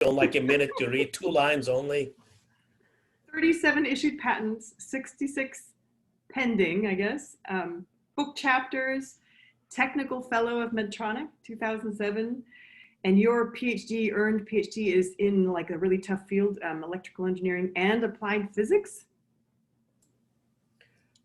on like a minute to read 2 lines only. 37 issued patents, 66 pending, I guess. Book chapters, technical fellow of Medtronic, 2007. And your PhD, earned PhD, is in like a really tough field, electrical engineering and applied physics.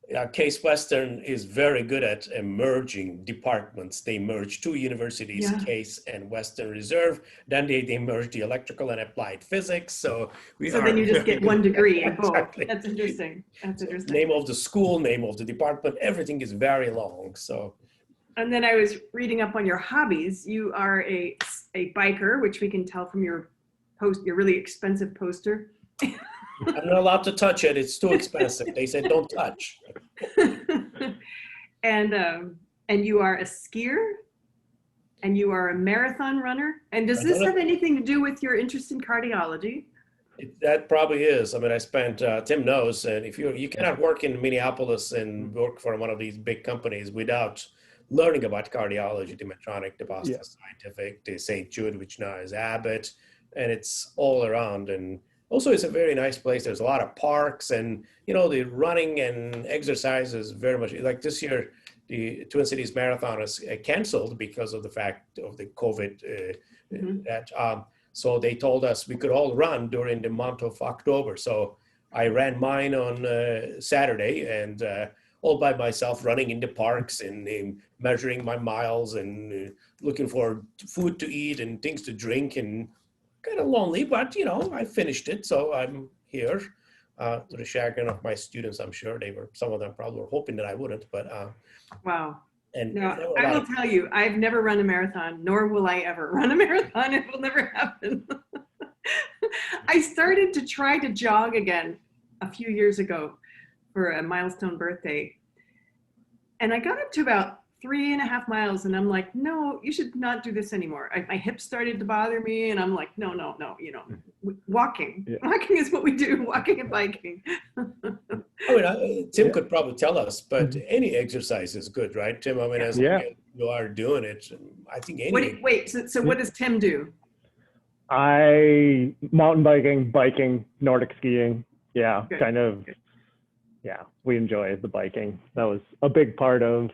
Yeah, Case Western is very good at merging departments. They merge 2 universities, Yeah. Case and Western Reserve. Then they merge the electrical and applied physics. So then you just get 1 degree in both. Exactly. That's interesting. That's So interesting. name of the school, name of the department, everything is very long. So. And then I was reading up on your hobbies. You are a biker, which we can tell from your really expensive poster. I'm not allowed to touch it. It's too expensive. They said don't touch. And you are a skier, and you are a marathon runner. And does this have anything to do with your interest in cardiology? That probably is. I mean, I spent, Tim knows, and if you cannot work in Minneapolis and work for one of these big companies without learning about cardiology, the Medtronic, the Boston Scientific, the St. Jude, which now is Abbott, and it's all around. And also, it's a very nice place. There's a lot of parks, and the running and exercise is very much like this year. The Twin Cities Marathon is canceled because of the fact of the COVID. So they told us we could all run during the month of October. So I ran mine on Saturday, and all by myself, running in the parks and measuring my miles and looking for food to eat and things to drink, and kind of lonely, but I finished it. So I'm here to the chagrin of my students. I'm sure some of them probably were hoping that I wouldn't, but wow. And no, I will tell you, I've never run a marathon, nor will I ever run a marathon. It will never happen. I started to try to jog again a few years ago for a milestone birthday. And I got up to about 3.5 miles, and I'm like, no, you should not do this anymore. My hips started to bother me, and I'm like, no, walking. Yeah. Walking is what we do, walking and biking. Tim could probably tell us, but any exercise is good, right, Tim? I mean, as you are doing it, I think any. So what does Tim do? Mountain biking, Nordic skiing. Yeah, good. Kind of. Good. Yeah, we enjoy the biking. That was a big part of.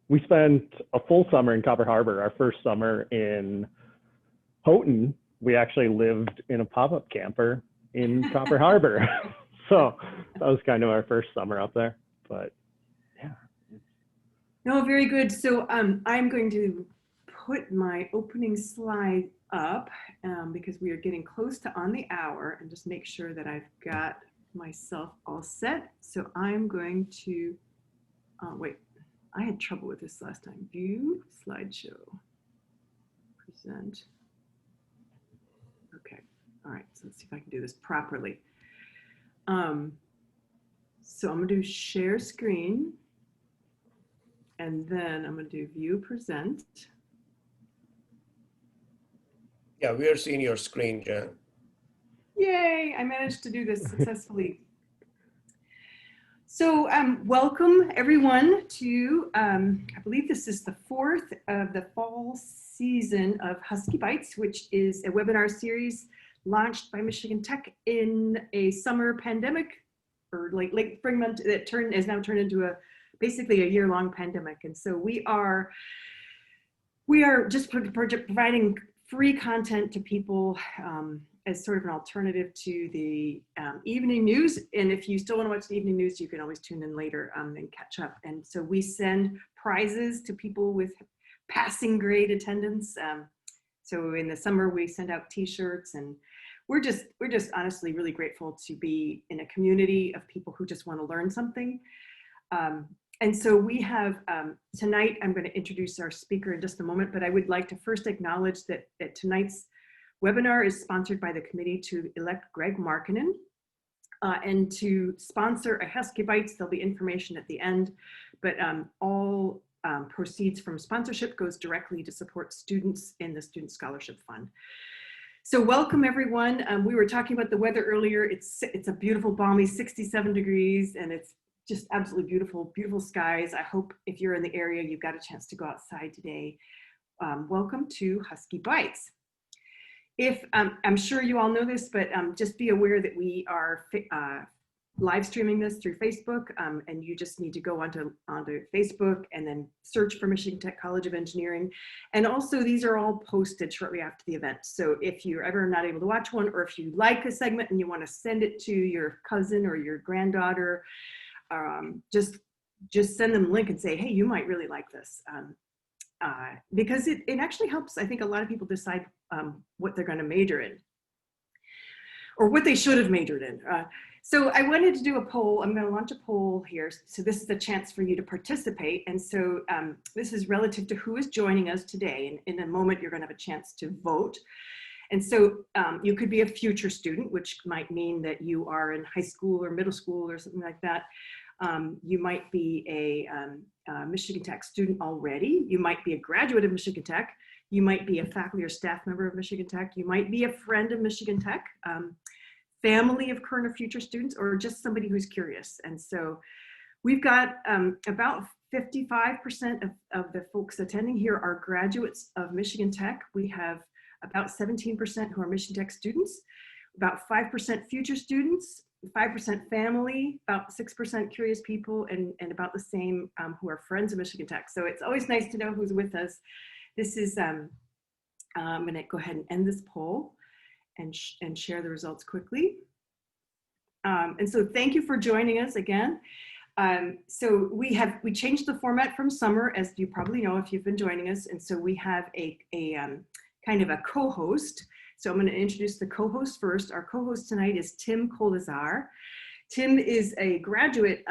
We spent a full summer in Copper Harbor. Our first summer in Houghton, we actually lived in a pop-up camper in Copper Harbor. So that was kind of our first summer up there. But yeah. No, very good. So I'm going to put my opening slide up because we are getting close to on the hour, and just make sure that I've got myself all set. So I'm going to, wait, I had trouble with this last time. View, slideshow, present. Okay, all right, so let's see if I can do this properly. So I'm gonna do share screen, and then I'm gonna do view present. Yeah, we are seeing your screen, Jen. Yay, I managed to do this successfully. So welcome everyone to, I believe this is the 4th of the fall season of Husky Bites, which is a webinar series launched by Michigan Tech in a summer pandemic, or late spring month, that has now turned into basically a year-long pandemic. And so we are just providing free content to people as sort of an alternative to the evening news. And if you still want to watch the evening news, you can always tune in later and catch up. And so we send prizes to people with passing grade attendance. So in the summer, we send out t-shirts, and we're just honestly really grateful to be in a community of people who just want to learn something. And so we have, tonight, I'm going to introduce our speaker in just a moment, but I would like to first acknowledge that tonight's webinar is sponsored by the committee to elect Greg Markkinen. And to sponsor a Husky Bites, there'll be information at the end, but all proceeds from sponsorship goes directly to support students in the Student Scholarship Fund. So welcome everyone. We were talking about the weather earlier. It's a beautiful, balmy 67 degrees, and it's just absolutely beautiful, beautiful skies. I hope if you're in the area, you've got a chance to go outside today. Welcome to Husky Bites. if I'm sure you all know this, but just be aware that we are live streaming this through Facebook, and you just need to go onto Facebook and then search for Michigan Tech College of Engineering. And also these are all posted shortly after the event. So if you're ever not able to watch one, or if you like a segment and you want to send it to your cousin or your granddaughter, just send them a link and say, hey, you might really like this. Because it actually helps, I think, a lot of people decide what they're going to major in, or what they should have majored in. So I wanted to do a poll. I'm going to launch a poll here. So this is a chance for you to participate. And so this is relative to who is joining us today. And in a moment, you're going to have a chance to vote. And so you could be a future student, which might mean that you are in high school or middle school or something like that. You might be a Michigan Tech student already. You might be a graduate of Michigan Tech. You might be a faculty or staff member of Michigan Tech. You might be a friend of Michigan Tech. Family of current or future students, or just somebody who's curious. And so we've got about 55% of the folks attending here are graduates of Michigan Tech. We have about 17% who are Michigan Tech students, about 5% future students, 5% family, about 6% curious people, and about the same who are friends of Michigan Tech. So it's always nice to know who's with us. This is, I'm gonna go ahead and end this poll and share the results quickly. And so thank you for joining us again. So we changed the format from summer, as you probably know if you've been joining us. And so we have a kind of a co-host. So I'm going to introduce the co-host first. Our co-host tonight is Tim Kolesar. Tim is a graduate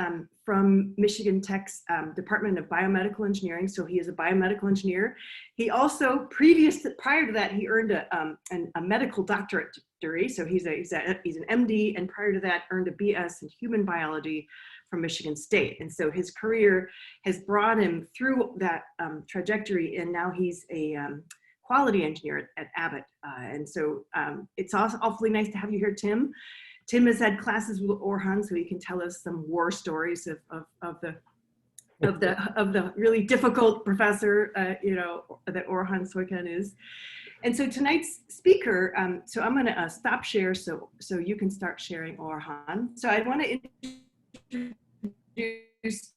from Michigan Tech's Department of Biomedical Engineering. So he is a biomedical engineer. He also, prior to that, he earned a medical doctorate degree. So he's an MD, and prior to that earned a BS in human biology from Michigan State. And so his career has brought him through that trajectory, and now he's a quality engineer at Abbott. And so it's also awfully nice to have you here, Tim. Tim has had classes with Orhan, so he can tell us some war stories of the really difficult professor, that Orhan Soykan is. And so tonight's speaker, so I'm going to stop share so you can start sharing, Orhan. So I want to introduce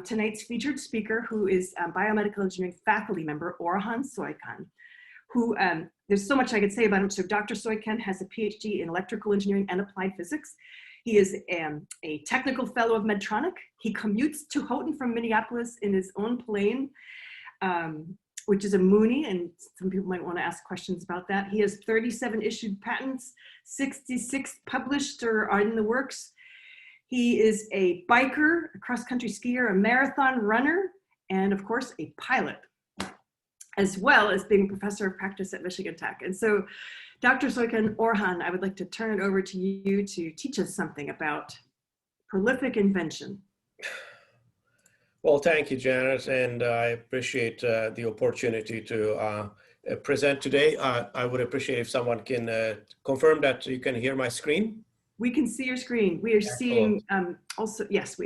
tonight's featured speaker, who is biomedical engineering faculty member Orhan Soykan, who there's so much I could say about him. So Dr. Soykan has a PhD in electrical engineering and applied physics. He is a technical fellow of Medtronic. He commutes to Houghton from Minneapolis in his own plane, which is a Mooney, and some people might want to ask questions about that. He has 37 issued patents, 66 published or are in the works. He is a biker, a cross-country skier, a marathon runner, and of course, a pilot, as well as being a professor of practice at Michigan Tech. And so, Dr. Soykan, Orhan, I would like to turn it over to you to teach us something about prolific invention. Well, thank you, Janet, and I appreciate the opportunity to present today. I would appreciate if someone can confirm that you can hear my screen. We can see your screen. We are seeing also, yes.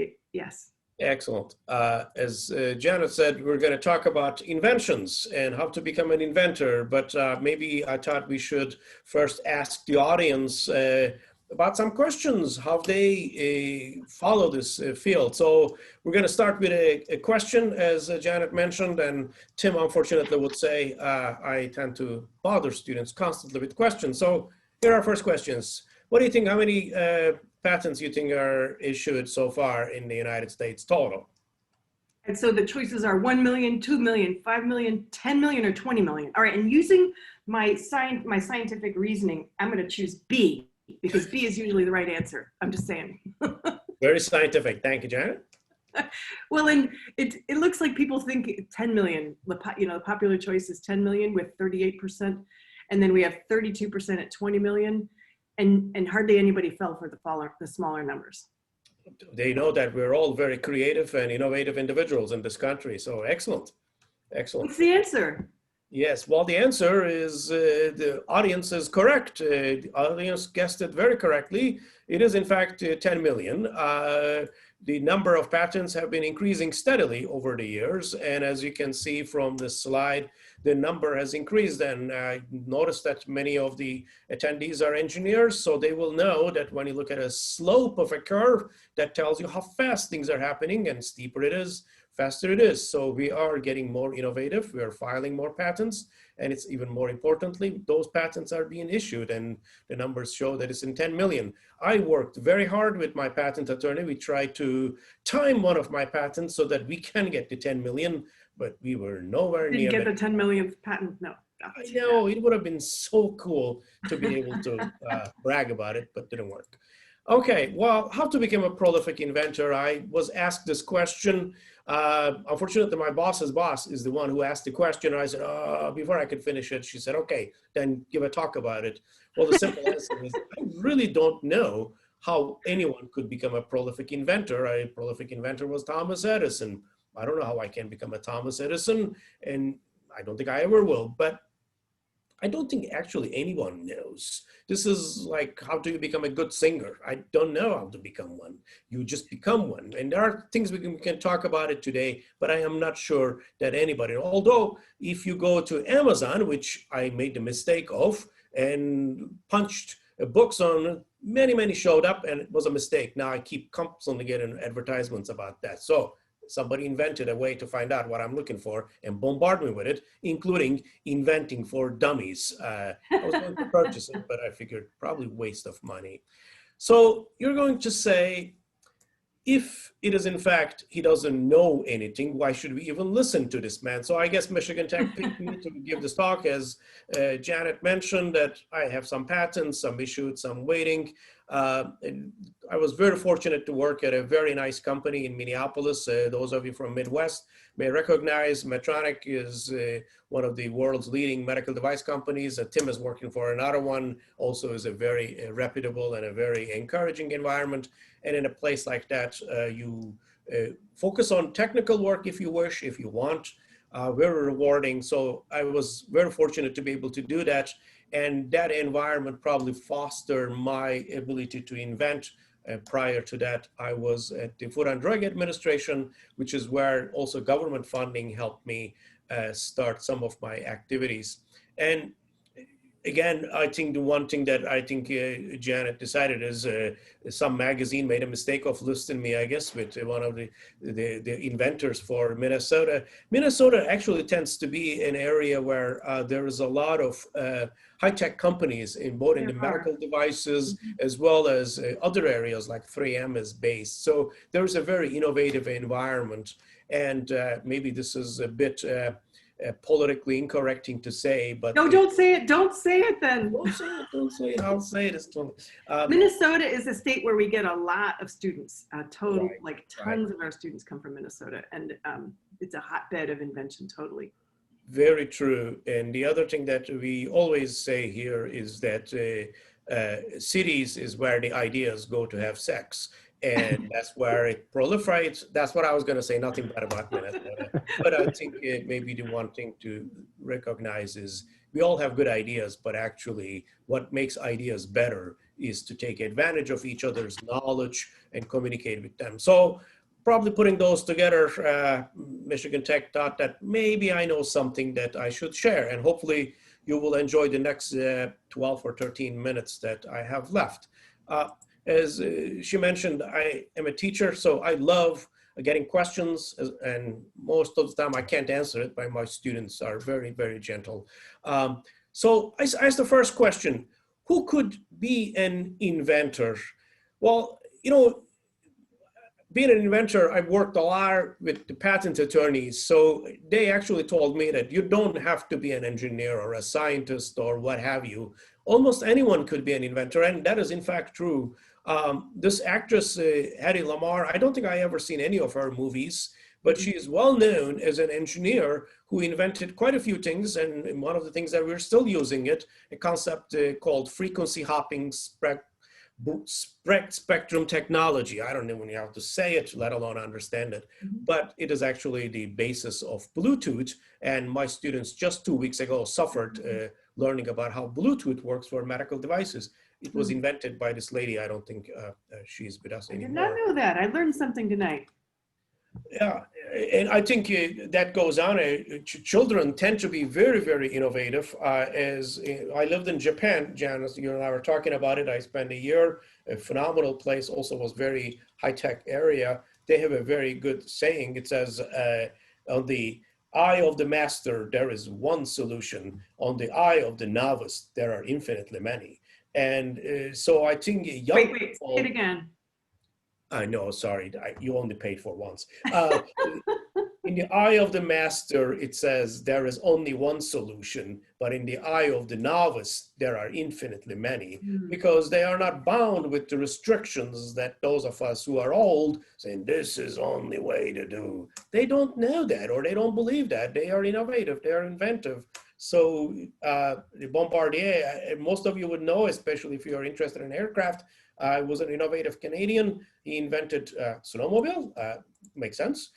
Excellent. As Janet said, we're going to talk about inventions and how to become an inventor, but maybe I thought we should first ask the audience about some questions, how they follow this field. So we're going to start with a question, as Janet mentioned, and Tim unfortunately would say, I tend to bother students constantly with questions. So here are our first questions. What do you think, how many patents you think are issued so far in the United States total? And so the choices are 1 million, 2 million, 5 million, 10 million, or 20 million. All right, and using my scientific reasoning, I'm going to choose B, because B is usually the right answer. I'm just saying. Very scientific. Thank you, Janet. Well, and it looks like people think 10 million. The popular choice is 10 million with 38%, and then we have 32% at 20 million. And hardly anybody fell for the smaller numbers. They know that we're all very creative and innovative individuals in this country. So excellent, excellent. What's the answer? Yes, well, the answer is the audience is correct. The audience guessed it very correctly. It is, in fact, 10 million. The number of patents have been increasing steadily over the years. And as you can see from the slide, the number has increased. And I noticed that many of the attendees are engineers, so they will know that when you look at a slope of a curve, that tells you how fast things are happening, and steeper it is, faster it is. So we are getting more innovative. We are filing more patents, and it's even more importantly, those patents are being issued, and the numbers show that it's in 10 million. I worked very hard with my patent attorney. We tried to time one of my patents so that we can get to 10 million, but we were nowhere near. Didn't get the 10 millionth patent, no. I know, it would have been so cool to be able to brag about it, but didn't work. Okay, well, how to become a prolific inventor? I was asked this question. Unfortunately, my boss's boss is the one who asked the question. I said, before I could finish it, she said, okay, then give a talk about it. Well, the simple answer is I really don't know how anyone could become a prolific inventor. A prolific inventor was Thomas Edison. I don't know how I can become a Thomas Edison, and I don't think I ever will, but I don't think actually anyone knows. This is like, how do you become a good singer? I don't know how to become one. You just become one. And there are things we can talk about it today, but I am not sure that anybody, although if you go to Amazon, which I made the mistake of, and punched books on, many showed up, and it was a mistake. Now I keep constantly getting advertisements about that. So somebody invented a way to find out what I'm looking for and bombard me with it, including inventing for dummies. I was going to purchase it, but I figured probably waste of money. So you're going to say, if it is in fact he doesn't know anything, why should we even listen to this man? So I guess Michigan Tech picked me to give this talk, as Janet mentioned, that I have some patents, some issued, some waiting. And I was very fortunate to work at a very nice company in Minneapolis. Those of you from Midwest may recognize Medtronic is one of the world's leading medical device companies. Tim is working for another one, also is a very reputable and a very encouraging environment. And in a place like that, you focus on technical work if you wish, if you want, very rewarding. So I was very fortunate to be able to do that. And that environment probably fostered my ability to invent. Prior to that, I was at the Food and Drug Administration, which is where also government funding helped me start some of my activities. And again, I think the one thing that I think Janet decided is some magazine made a mistake of listing me, I guess, with one of the inventors for Minnesota. Minnesota actually tends to be an area where there is a lot of high-tech companies in both in the medical devices as well as other areas like 3M is based. So there's a very innovative environment, and maybe this is a bit politically incorrect thing to say, but no, don't say it. Don't say it then. Don't say it. Don't say it. I'll say it. Minnesota is a state where we get a lot of students. Total, Right, like tons of our students come from Minnesota, and it's a hotbed of invention. Totally. Very true. And the other thing that we always say here is that cities is where the ideas go to have sex. And that's where it proliferates. That's what I was going to say, nothing bad about Minnesota. But I think maybe the one thing to recognize is we all have good ideas, but actually what makes ideas better is to take advantage of each other's knowledge and communicate with them. So probably putting those together, Michigan Tech thought that maybe I know something that I should share, and hopefully you will enjoy the next 12 or 13 minutes that I have left. As she mentioned, I am a teacher, so I love getting questions, and most of the time I can't answer it, but my students are very gentle. So I asked the first question, who could be an inventor? Well, you know, being an inventor, I've worked a lot with the patent attorneys, so they actually told me that you don't have to be an engineer or a scientist or what have you. Almost anyone could be an inventor, and that is in fact true. This actress, Hedy Lamarr, I don't think I ever seen any of her movies, but she is well known as an engineer who invented quite a few things, and one of the things that we're still using it, a concept called frequency hopping spectrum technology. I don't even know how to say it, let alone understand it. But it is actually the basis of Bluetooth. And my students just 2 weeks ago suffered learning about how Bluetooth works for medical devices. It was invented by this lady. I don't think she's with us anymore. I did not know that. I learned something tonight. Yeah, and I think that goes on. Children tend to be very, very innovative. As I lived in Japan, Janice, you and I were talking about it. I spent a year, a phenomenal place, also was very high-tech area. They have a very good saying. It says, on the eye of the master, there is one solution. On the eye of the novice, there are infinitely many. And so I think young Wait, people, say it again. I know, sorry, you only paid for once. In the eye of the master, it says there is only one solution, but in the eye of the novice, there are infinitely many, because they are not bound with the restrictions that those of us who are old saying this is only way to do. They don't know that, or they don't believe that. They are innovative, they are inventive. So the Bombardier, most of you would know, especially if you are interested in aircraft, was an innovative Canadian. He invented snowmobile, makes sense.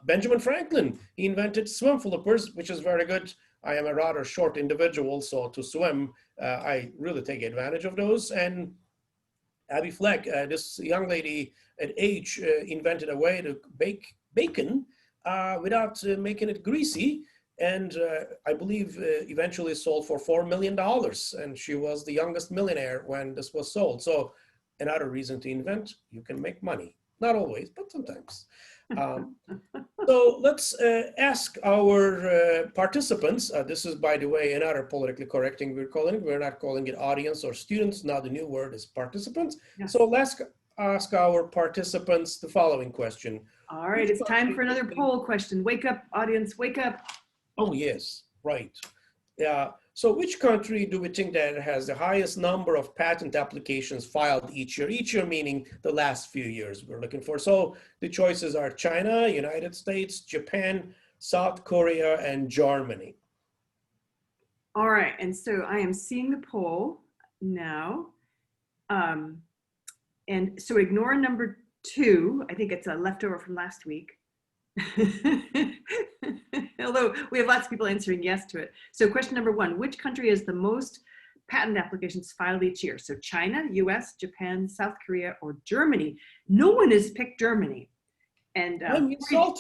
Benjamin Franklin, he invented swim flippers, which is very good. I am a rather short individual, so to swim, I really take advantage of those. And Abby Fleck, this young lady at age, invented a way to bake bacon without making it greasy. And I believe eventually sold for $4 million. And she was the youngest millionaire when this was sold. So another reason to invent, you can make money. Not always, but sometimes. So let's ask our participants. This is, by the way, another politically correct thing we're calling it. We're not calling it audience or students. Now the new word is participants. Yes. So let's ask our participants the following question. All right, it's time for another poll question. Wake up, audience, wake up. Oh, yes, right. Yeah. So which country do we think that has the highest number of patent applications filed each year? Each year meaning the last few years we're looking for. So the choices are China, United States, Japan, South Korea, and Germany. All right, and so I am seeing the poll now. And so ignore number 2. I think it's a leftover from last week. Although we have lots of people answering yes to it. So question number 1, which country has the most patent applications filed each year? So China, US, Japan, South Korea, or Germany. No one has picked Germany. And 41,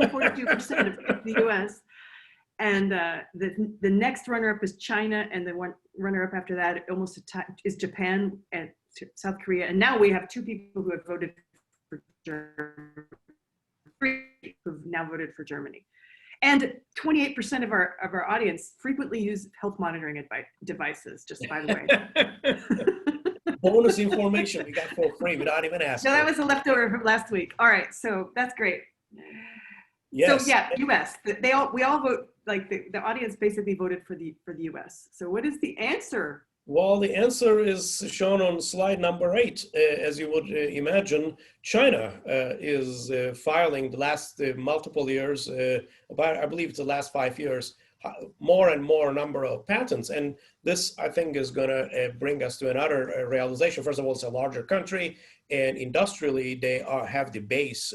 42% have picked the US. And the next runner-up is China, and the runner-up after that almost is Japan and South Korea. And now we have 2 people who have voted for Germany. Who've now voted for Germany. And 28% of our audience frequently use health monitoring devices, just by the way. Bonus information we got for free without even asking. So that was a leftover from last week. All right, so that's great. Yes. So yeah, US. We all vote, like the audience basically voted for the US. So what is the answer? Well, the answer is shown on slide number 8. As you would imagine, China is filing the last multiple years, about, I believe it's the last 5 years, more and more number of patents. And this, I think, is going to bring us to another realization. First of all, it's a larger country, and industrially, they have the base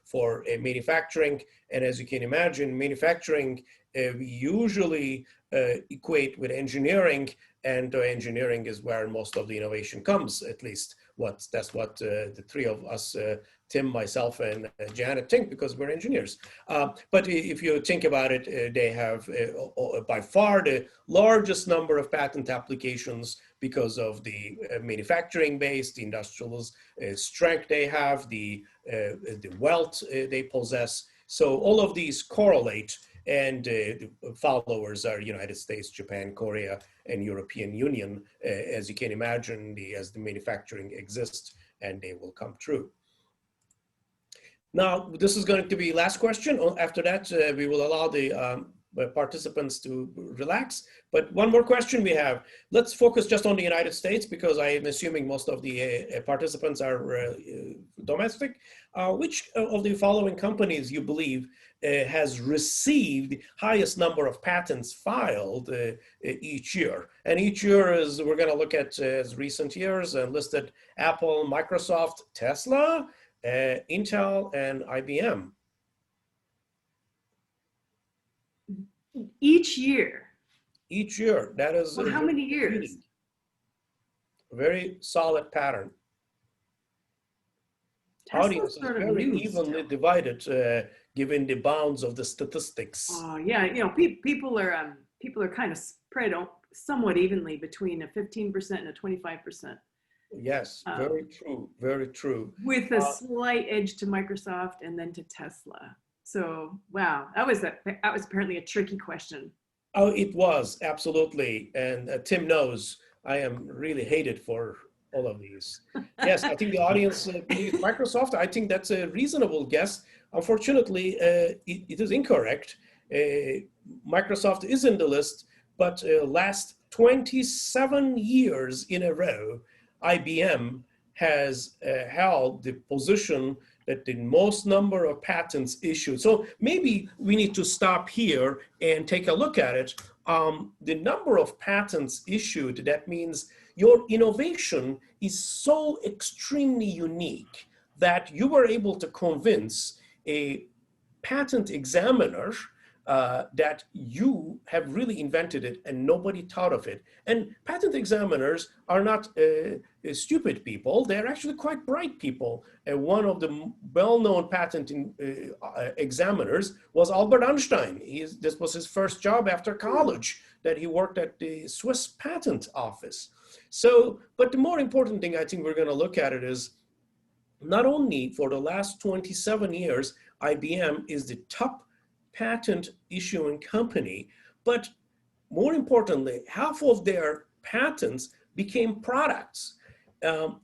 for manufacturing. And as you can imagine, manufacturing, we usually equate with engineering, and engineering is where most of the innovation comes, at least that's what the 3 of us, Tim, myself, and Janet think, because we're engineers. But if you think about it, they have by far the largest number of patent applications because of the manufacturing base, the industrial strength they have, the wealth they possess. So all of these correlate, and the followers are United States, Japan, Korea, and European Union. As you can imagine, as the manufacturing exists, and they will come true. Now, this is going to be last question. After that, we will allow the participants to relax. But one more question we have. Let's focus just on the United States because I am assuming most of the participants are domestic. Which of the following companies you believe has received highest number of patents filed each year? And each year is, we're going to look at as recent years and listed Apple, Microsoft, Tesla, Intel, and IBM. Each year? Each year. That is well, how many years? Very solid pattern. Tesla's Audience is sort of very new evenly still. divided given the bounds of the statistics. Oh yeah, you know, people are kind of spread somewhat evenly between a 15% and a 25%. Yes, very true, very true. With a slight edge to Microsoft and then to Tesla. So wow, that was apparently a tricky question. Oh, it was absolutely, and Tim knows I am really hated for all of these. Yes, I think the audience believes Microsoft. I think that's a reasonable guess. Unfortunately, it is incorrect. Microsoft is in the list, but last 27 years in a row, IBM has held the position that the most number of patents issued. So maybe we need to stop here and take a look at it. The number of patents issued, that means your innovation is so extremely unique that you were able to convince a patent examiner that you have really invented it and nobody thought of it. And patent examiners are not stupid people. They're actually quite bright people. One of the well-known patent examiners was Albert Einstein. This was his first job after college, that he worked at the Swiss Patent Office. So, but the more important thing I think we're going to look at it is not only for the last 27 years, IBM is the top patent issuing company, but more importantly, half of their patents became products.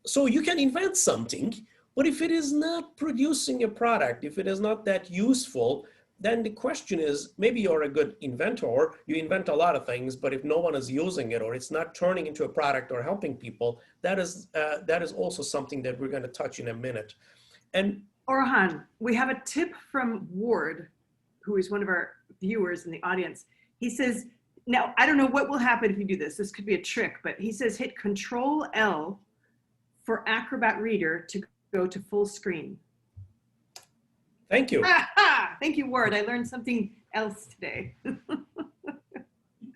So you can invent something, but if it is not producing a product, if it is not that useful, then the question is, maybe you're a good inventor, you invent a lot of things, but if no one is using it or it's not turning into a product or helping people, that is also something that we're going to touch in a minute. And Orhan, we have a tip from Ward, who is one of our viewers in the audience. He says, now, I don't know what will happen if you do this. This could be a trick, but he says hit Control L for Acrobat Reader to go to full screen. Thank you. Thank you, Ward. I learned something else today.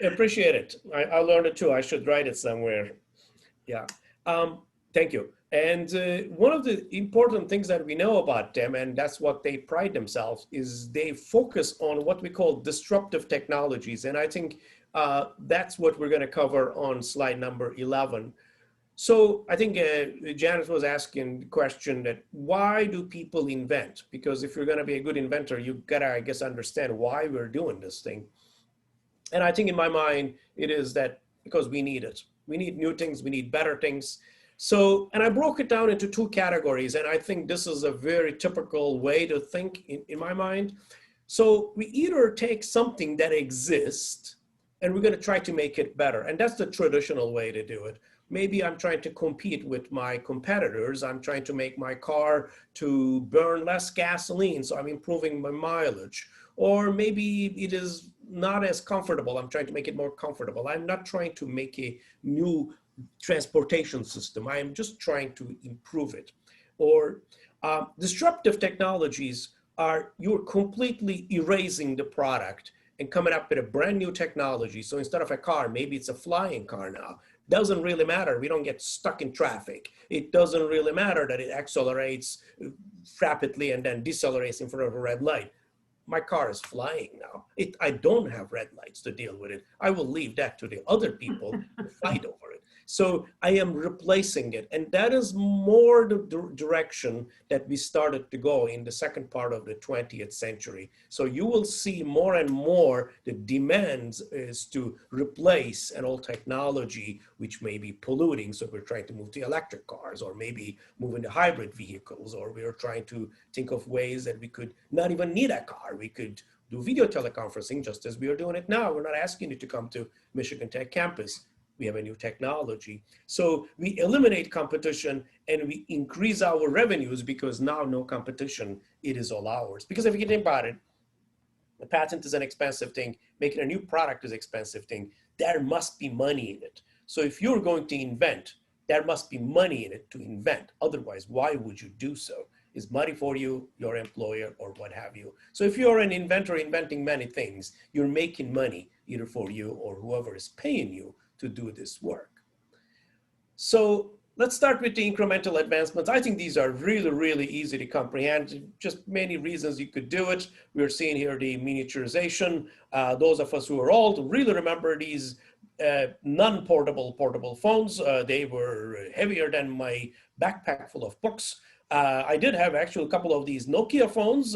Appreciate it. I learned it too. I should write it somewhere. Yeah. Thank you. And one of the important things that we know about them, and that's what they pride themselves, is they focus on what we call disruptive technologies. And I think that's what we're going to cover on slide number 11. So I think Janet was asking the question that why do people invent? Because if you're going to be a good inventor, you got to, I guess, understand why we're doing this thing. And I think in my mind, it is that because we need it. We need new things. We need better things. So, and I broke it down into two categories. And I think this is a very typical way to think in my mind. So we either take something that exists and we're going to try to make it better. And that's the traditional way to do it. Maybe I'm trying to compete with my competitors. I'm trying to make my car to burn less gasoline, so I'm improving my mileage. Or maybe it is not as comfortable. I'm trying to make it more comfortable. I'm not trying to make a new transportation system. I am just trying to improve it. Or disruptive technologies are you're completely erasing the product and coming up with a brand new technology. So instead of a car, maybe it's a flying car now. Doesn't really matter. We don't get stuck in traffic. It doesn't really matter that it accelerates rapidly and then decelerates in front of a red light. My car is flying now. I don't have red lights to deal with it. I will leave that to the other people to fight over it. So I am replacing it. And that is more the direction that we started to go in the second part of the 20th century. So you will see more and more the demands is to replace an old technology which may be polluting. So we're trying to move to electric cars or maybe move into hybrid vehicles, or we're trying to think of ways that we could not even need a car. We could do video teleconferencing just as we are doing it now. We're not asking you to come to Michigan Tech campus. We have a new technology. So we eliminate competition and we increase our revenues because now no competition, it is all ours. Because if you think about it, a patent is an expensive thing. Making a new product is an expensive thing. There must be money in it. So if you're going to invent, there must be money in it to invent. Otherwise, why would you do so? Is money for you, your employer, or what have you. So if you're an inventor inventing many things, you're making money either for you or whoever is paying you to do this work. So let's start with the incremental advancements. I think these are really, really easy to comprehend. Just many reasons you could do it. We're seeing here the miniaturization. Those of us who are old really remember these non-portable portable phones. They were heavier than my backpack full of books. I did have actually a couple of these Nokia phones.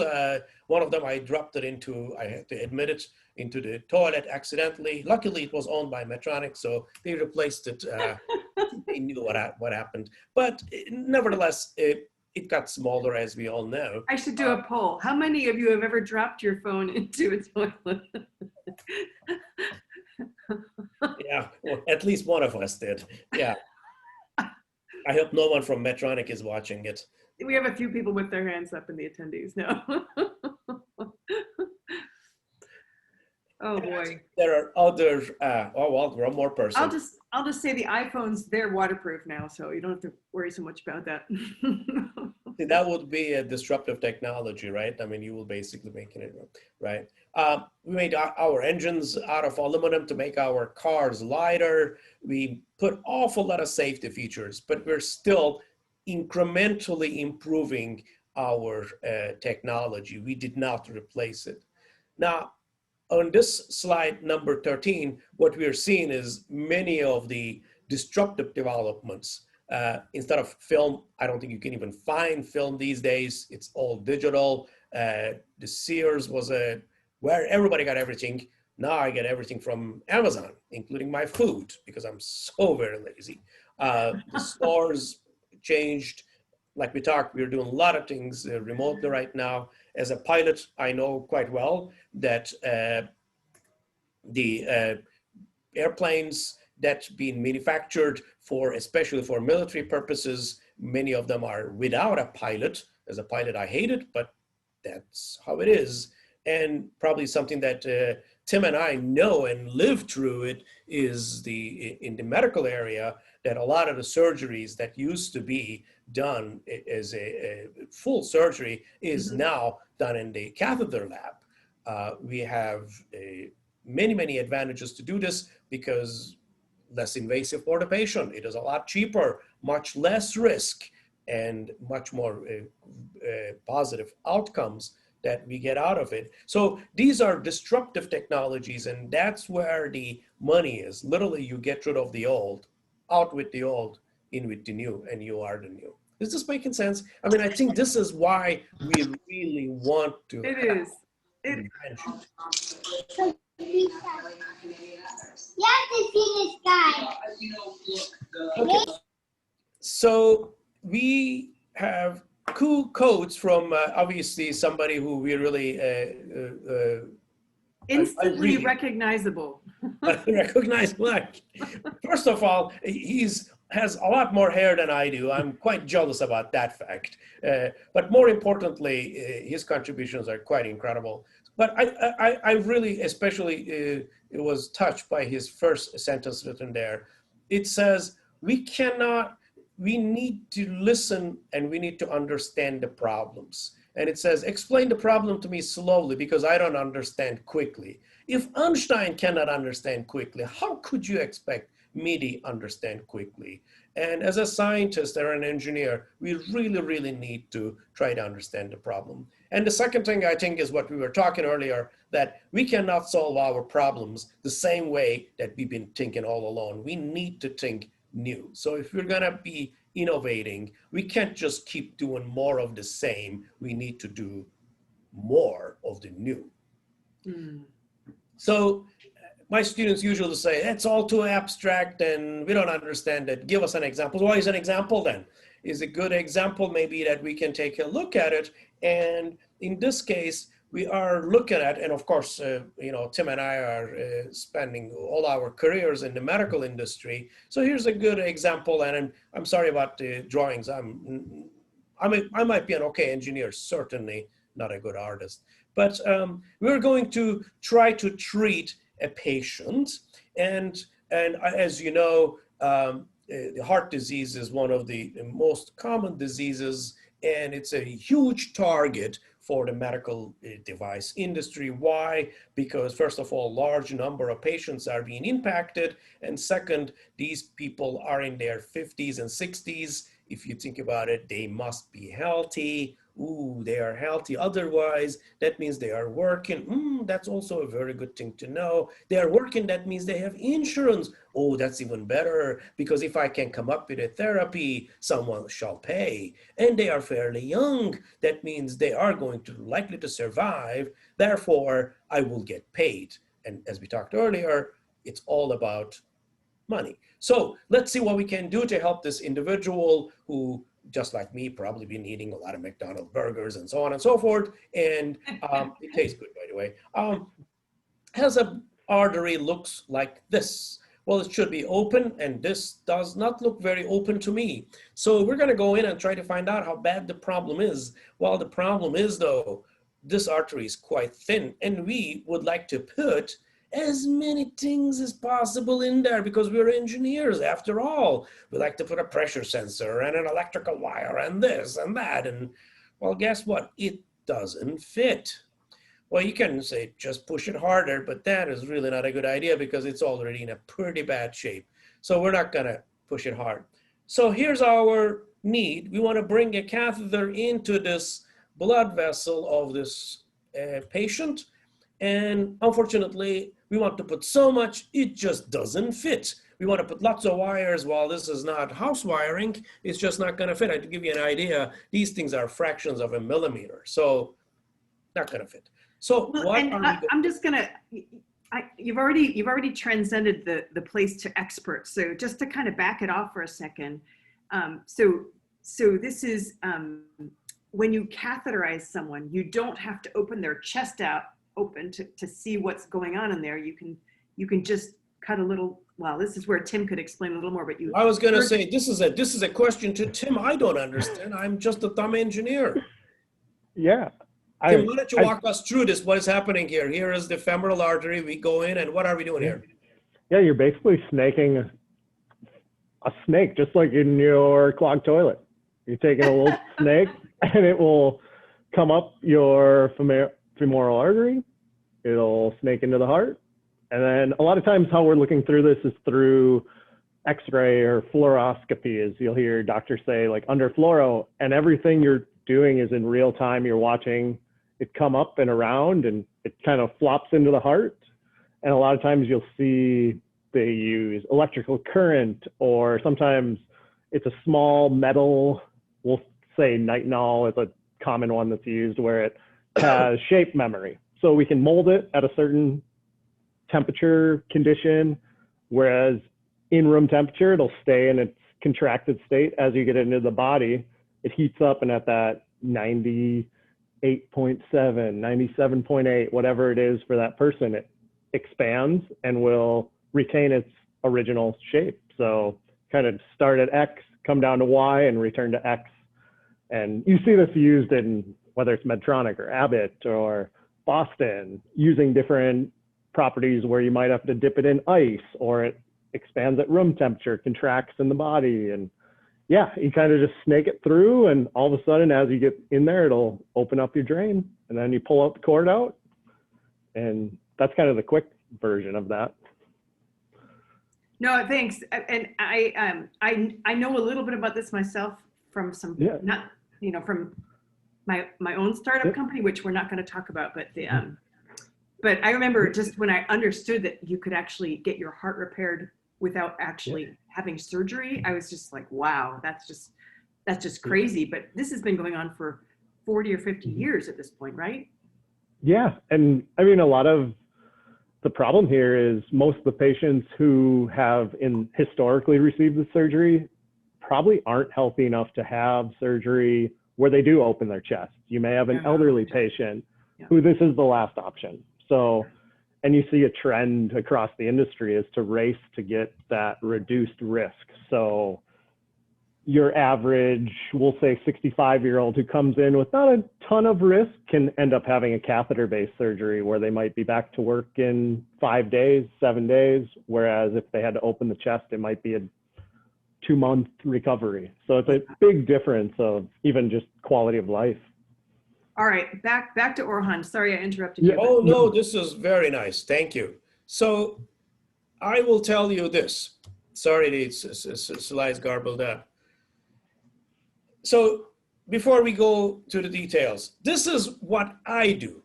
One of them I dropped it into, I have to admit it, into the toilet accidentally. Luckily, it was owned by Medtronic, so they replaced it. They knew what happened. But nevertheless, it got smaller, as we all know. I should do a poll. How many of you have ever dropped your phone into a toilet? Yeah, well, at least one of us did. Yeah. I hope no one from Medtronic is watching it. We have a few people with their hands up in the attendees now. Oh boy. There are other, oh well, one more person. I'll just say the iPhones, they're waterproof now, so you don't have to worry so much about that. See, that would be a disruptive technology, right? I mean, you will basically make it, right? We made our engines out of aluminum to make our cars lighter. We put awful lot of safety features, but we're still incrementally improving our technology. We did not replace it. Now, on this slide number 13, what we are seeing is many of the disruptive developments. Instead of film, I don't think you can even find film these days. It's all digital. The Sears was where everybody got everything. Now I get everything from Amazon, including my food, because I'm so very lazy. The stores changed. Like we talked, we're doing a lot of things remotely right now. As a pilot, I know quite well that the airplanes that's being manufactured for, especially for military purposes, many of them are without a pilot. As a pilot, I hate it, but that's how it is. And probably something that Tim and I know and live through it is in the medical area, that a lot of the surgeries that used to be done as a full surgery is now done in the catheter lab. We have many advantages to do this because less invasive for the patient. It is a lot cheaper, much less risk, and much more positive outcomes that we get out of it. So these are disruptive technologies, and that's where the money is. Literally, you get rid of the old, out with the old, in with the new, and you are the new. Is this making sense? I mean, I think this is why we really want to. It is. You have to see this guy. Okay. So we have cool codes from obviously somebody who we really Instantly recognizable. recognize. Like, first of all, has a lot more hair than I do. I'm quite jealous about that fact. But more importantly, his contributions are quite incredible. But I really, especially, was touched by his first sentence written there. It says, we need to listen and we need to understand the problems. And it says, explain the problem to me slowly because I don't understand quickly. If Einstein cannot understand quickly, how could you expect me to understand quickly? And as a scientist or an engineer, we really need to try to understand the problem. And the second thing I think is what we were talking earlier, that we cannot solve our problems the same way that we've been thinking all along. We need to think new. So if we're gonna be innovating, we can't just keep doing more of the same. We need to do more of the new. So my students usually say, it's all too abstract and we don't understand it. Give us an example. Why is an example then? Is a good example maybe that we can take a look at it. And in this case, we are looking at, and of course, Tim and I are spending all our careers in the medical industry. So here's a good example, and I'm sorry about the drawings. I might be an okay engineer, certainly not a good artist. But we're going to try to treat a patient, and as you know, the heart disease is one of the most common diseases, and it's a huge target for the medical device industry. Why? Because first of all, large number of patients are being impacted, and second, these people are in their 50s and 60s. If you think about it, they must be healthy. Ooh, they are healthy. Otherwise, that means they are working. That's also a very good thing to know. They are working, that means they have insurance. Oh, that's even better, because if I can come up with a therapy, someone shall pay. And they are fairly young. That means they are going to likely to survive. Therefore, I will get paid. And as we talked earlier, it's all about money. So let's see what we can do to help this individual who, just like me, probably been eating a lot of McDonald's burgers and so on and so forth. And it tastes good, by the way. Has an artery looks like this. Well, it should be open, and this does not look very open to me. So we're going to go in and try to find out how bad the problem is. Well, the problem is, though, this artery is quite thin, and we would like to put as many things as possible in there because we're engineers after all. We like to put a pressure sensor and an electrical wire and this and that. And well, guess what? It doesn't fit. Well, you can say just push it harder, but that is really not a good idea because it's already in a pretty bad shape. So we're not gonna push it hard. So here's our need. We want to bring a catheter into this blood vessel of this patient. And unfortunately, we want to put so much, it just doesn't fit. We want to put lots of wires. While this is not house wiring, it's just not going to fit. To give you an idea, these things are fractions of a millimeter, so not going to fit. So well, what and are we going I'm just going to, you've already transcended the place to expert. So just to kind of back it off for a second. So this is, when you catheterize someone, you don't have to open their chest out open to see what's going on in there. You can just cut a little. Well, this is where Tim could explain a little more, but I was going to say, this is a question to Tim. I don't understand. I'm just a dumb engineer. Yeah. Tim, why don't you walk us through this? What is happening here? Here is the femoral artery. We go in, and what are we doing here? Yeah, you're basically snaking a snake, just like in your clogged toilet. You're taking a little snake, and it will come up your femoral artery. It'll snake into the heart. And then a lot of times how we're looking through this is through x-ray or fluoroscopy, as you'll hear doctors say, like under fluoro, and everything you're doing is in real time. You're watching it come up and around, and it kind of flops into the heart. And a lot of times you'll see they use electrical current, or sometimes it's a small metal, we'll say nitinol is a common one that's used, where it has shape memory. So we can mold it at a certain temperature condition, whereas in room temperature, it'll stay in its contracted state. As you get into the body, it heats up, and at that 98.7, 97.8, whatever it is for that person, it expands and will retain its original shape. So kind of start at X, come down to Y, and return to X. And you see this used in whether it's Medtronic or Abbott or Boston, using different properties where you might have to dip it in ice, or it expands at room temperature, contracts in the body. And yeah, you kind of just snake it through, and all of a sudden, as you get in there, it'll open up your drain, and then you pull out the cord out. And that's kind of the quick version of that. No, thanks. And I know a little bit about this myself from some, not, from my own startup company, which we're not going to talk about, but I remember just when I understood that you could actually get your heart repaired without actually having surgery, I was just like, wow, that's just crazy. But this has been going on for 40 or 50 years at this point, right? Yeah. And I mean, a lot of the problem here is most of the patients who have historically received the surgery probably aren't healthy enough to have surgery where they do open their chest. You may have an elderly patient who this is the last option. So, and you see a trend across the industry is to race to get that reduced risk. So your average, we'll say 65-year-old who comes in with not a ton of risk can end up having a catheter-based surgery where they might be back to work in 5 days, 7 days, whereas if they had to open the chest, it might be a 2-month recovery. So it's a big difference of even just quality of life. All right, back to Orhan. Sorry I interrupted you. Oh, no, this is very nice. Thank you. So I will tell you this. Sorry, the slides garbled up. So before we go to the details, this is what I do.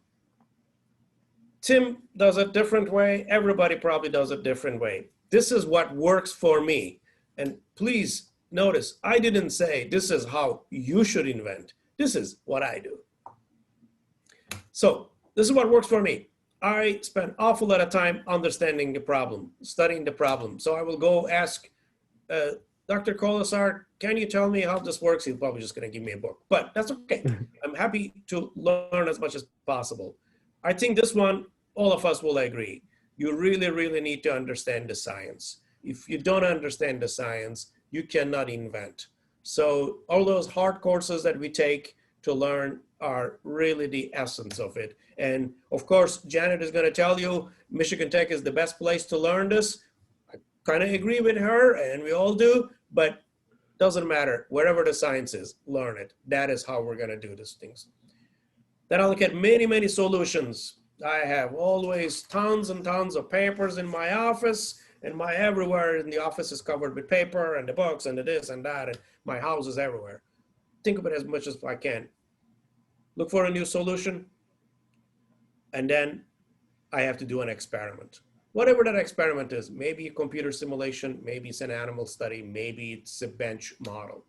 Tim does it different way. Everybody probably does it different way. This is what works for me. And please notice, I didn't say this is how you should invent. This is what I do. So this is what works for me. I spend an awful lot of time understanding the problem, studying the problem. So I will go ask Dr. Kolesar, can you tell me how this works? He's probably just going to give me a book, but that's okay. I'm happy to learn as much as possible. I think this one, all of us will agree. You really, really need to understand the science. If you don't understand the science, you cannot invent. So all those hard courses that we take to learn are really the essence of it. And of course, Janet is going to tell you Michigan Tech is the best place to learn this. I kind of agree with her, and we all do, but doesn't matter. Wherever the science is, learn it. That is how we're going to do these things. Then I'll look at many, many solutions. I have always tons and tons of papers in my office, and my everywhere in the office is covered with paper and the books and the this and that, and my house is everywhere. Think of it as much as I can. Look for a new solution, and then I have to do an experiment. Whatever that experiment is, maybe a computer simulation, maybe it's an animal study, maybe it's a bench model.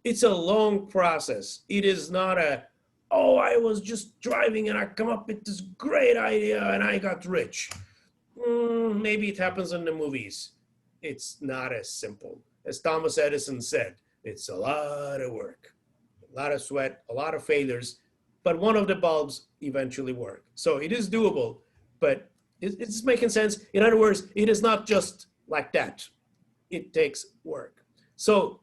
It's a long process. It is not a, oh, I was just driving and I come up with this great idea and I got rich. Maybe it happens in the movies. It's not as simple. As Thomas Edison said, it's a lot of work, a lot of sweat, a lot of failures, but one of the bulbs eventually work. So it is doable, but it's making sense. In other words, it is not just like that. It takes work. So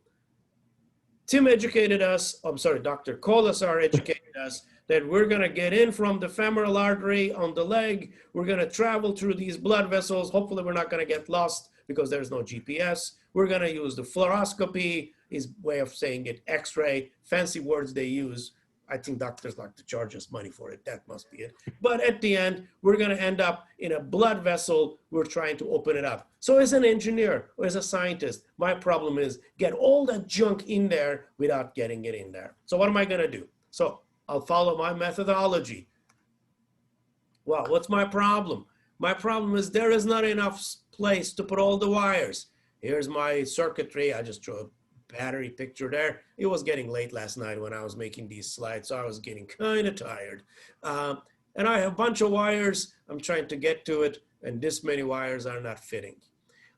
Tim educated us, Dr. Kolesar educated us that we're gonna get in from the femoral artery on the leg. We're gonna travel through these blood vessels. Hopefully we're not gonna get lost because there's no GPS. We're gonna use the fluoroscopy, is way of saying it, X-ray, fancy words they use. I think doctors like to charge us money for it. That must be it. But at the end, we're going to end up in a blood vessel. We're trying to open it up. So as an engineer or as a scientist, my problem is get all that junk in there without getting it in there. So what am I going to do? So I'll follow my methodology. Well, what's my problem? My problem is there is not enough place to put all the wires. Here's my circuitry. I just drew a battery picture there. It was getting late last night when I was making these slides, so I was getting kind of tired. And I have a bunch of wires. I'm trying to get to it, and this many wires are not fitting.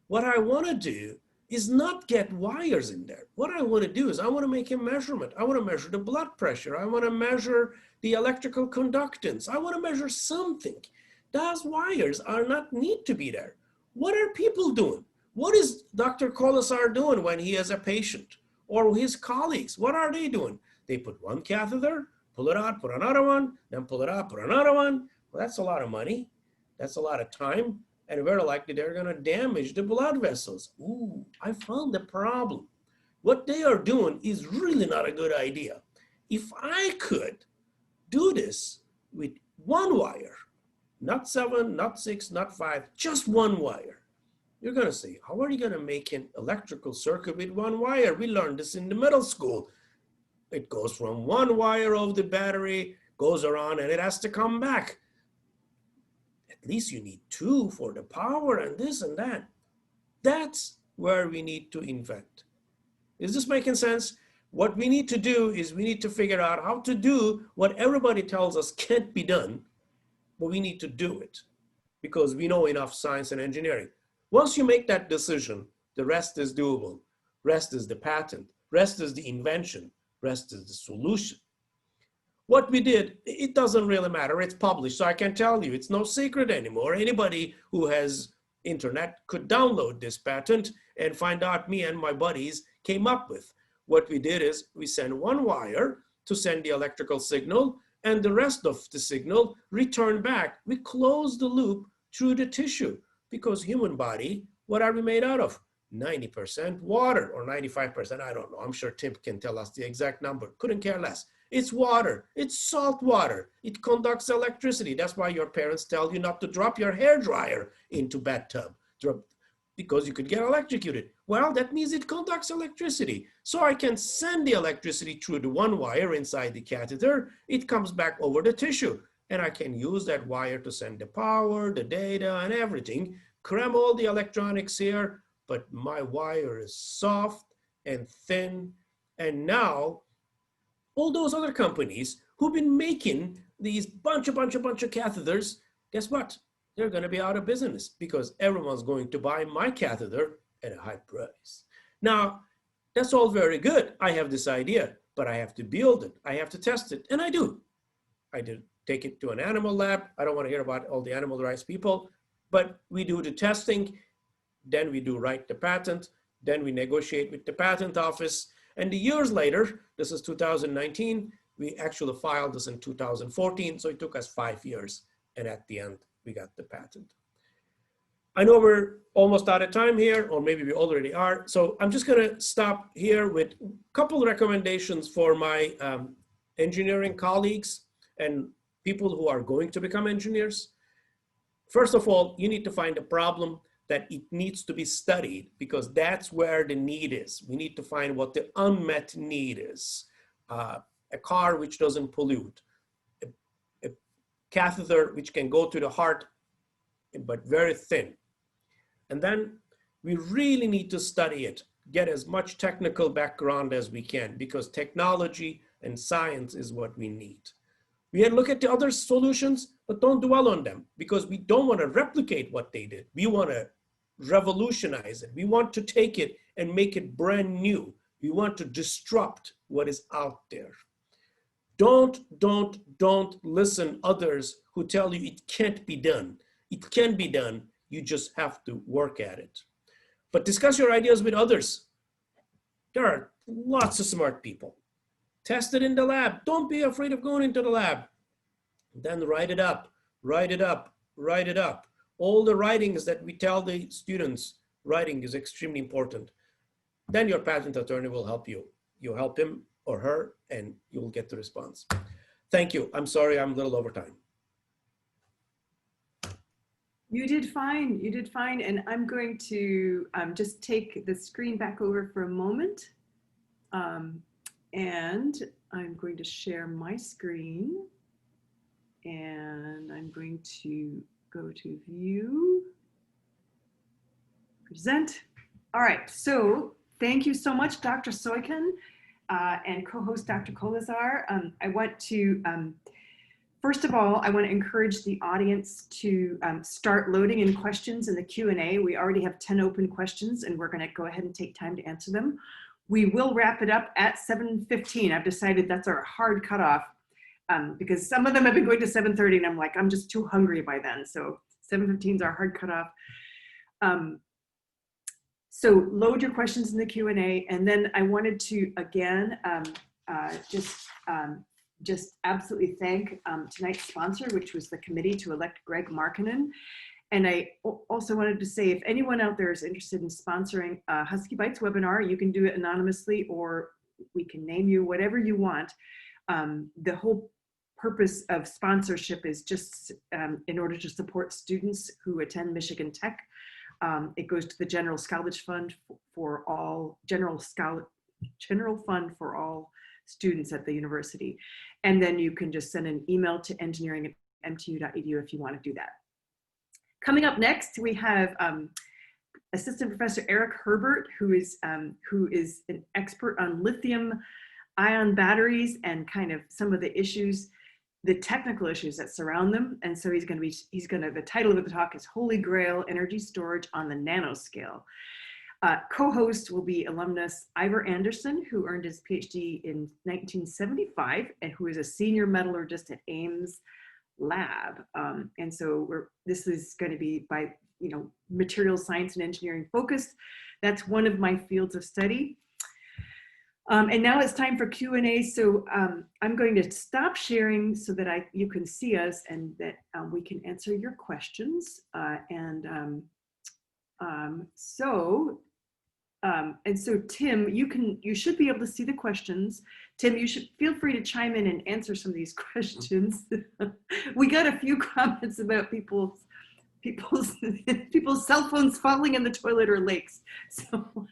What I want to do is not get wires in there. What I want to do is I want to make a measurement. I want to measure the blood pressure. I want to measure the electrical conductance. I want to measure something. Those wires are not need to be there. What are people doing? What is Dr. Kolesar doing when he has a patient, or his colleagues? What are they doing? They put one catheter, pull it out, put another one, then pull it out, put another one. Well, that's a lot of money. That's a lot of time. And very likely they're going to damage the blood vessels. Ooh, I found the problem. What they are doing is really not a good idea. If I could do this with one wire, not 7, not 6, not 5, just one wire, you're going to say, how are you going to make an electrical circuit with one wire? We learned this in the middle school. It goes from one wire of the battery, goes around, and it has to come back. At least you need 2 for the power and this and that. That's where we need to invent. Is this making sense? What we need to do is we need to figure out how to do what everybody tells us can't be done, but we need to do it because we know enough science and engineering. Once you make that decision, the rest is doable. Rest is the patent. Rest is the invention. Rest is the solution. What we did, it doesn't really matter. It's published, so I can tell you, it's no secret anymore. Anybody who has internet could download this patent and find out me and my buddies came up with. What we did is we send one wire to send the electrical signal, and the rest of the signal return back. We close the loop through the tissue, because human body, what are we made out of? 90% water, or 95%, I don't know. I'm sure Tim can tell us the exact number. Couldn't care less. It's water. It's salt water. It conducts electricity. That's why your parents tell you not to drop your hairdryer into bathtub, because you could get electrocuted. Well, that means it conducts electricity. So I can send the electricity through the one wire inside the catheter. It comes back over the tissue. And I can use that wire to send the power, the data, and everything. Cram all the electronics here, but my wire is soft and thin. And now, all those other companies who've been making these bunch of catheters, guess what? They're going to be out of business, because everyone's going to buy my catheter at a high price. Now, that's all very good. I have this idea, but I have to build it. I have to test it, and I do. I did take it to an animal lab. I don't want to hear about all the animal rights people, but we do the testing, then we do write the patent, then we negotiate with the patent office, and the years later, this is 2019, we actually filed this in 2014, so it took us 5 years, and at the end, we got the patent. I know we're almost out of time here, or maybe we already are, so I'm just gonna stop here with a couple of recommendations for my engineering colleagues and people who are going to become engineers. First of all, you need to find a problem that it needs to be studied, because that's where the need is. We need to find what the unmet need is. A car which doesn't pollute, a catheter which can go to the heart, but very thin. And then we really need to study it, get as much technical background as we can, because technology and science is what we need. We had look at the other solutions, but don't dwell on them, because we don't want to replicate what they did. We want to revolutionize it. We want to take it and make it brand new. We want to disrupt what is out there. Don't listen others who tell you it can't be done. It can be done. You just have to work at it. But discuss your ideas with others. There are lots of smart people. Test it in the lab. Don't be afraid of going into the lab. Then write it up, write it up, write it up. All the writings that we tell the students, writing is extremely important. Then your patent attorney will help you. You help him or her, and you will get the response. Thank you. I'm sorry, I'm a little over time. You did fine. You did fine. And I'm going to just take the screen back over for a moment. And I'm going to share my screen. And I'm going to go to view, present. All right, so thank you so much, Dr. Soykan and co-host Dr. Kolazar. I want to, first of all, I want to encourage the audience to start loading in questions in the Q&A. We already have 10 open questions, and we're going to go ahead and take time to answer them. We will wrap it up at 7:15. I've decided that's our hard cutoff. Because some of them have been going to 7:30, and I'm like, I'm just too hungry by then. So 7:15 is our hard cutoff. So load your questions in the Q&A, and then I wanted to again just absolutely thank tonight's sponsor, which was the committee to elect Greg Markkinen. And I also wanted to say, if anyone out there is interested in sponsoring a Husky Bites webinar, you can do it anonymously, or we can name you whatever you want. The whole purpose of sponsorship is just in order to support students who attend Michigan Tech. It goes to the General Scholarship Fund for all General Fund for all students at the university. And then you can just send an email to engineering@mtu.edu if you want to do that. Coming up next, we have Assistant Professor Eric Herbert, who is an expert on lithium-ion batteries and kind of some of the issues, the technical issues that surround them. And so the title of the talk is Holy Grail Energy Storage on the Nanoscale. Co-host will be alumnus Ivor Anderson, who earned his PhD in 1975 and who is a senior metallurgist at Ames Lab. And so this is going to be by, material science and engineering focused. That's one of my fields of study. And now it's time for Q&A. So I'm going to stop sharing so that you can see us and that we can answer your questions. So Tim, you should be able to see the questions. Tim, you should feel free to chime in and answer some of these questions. We got a few comments about people's cell phones falling in the toilet or lakes. So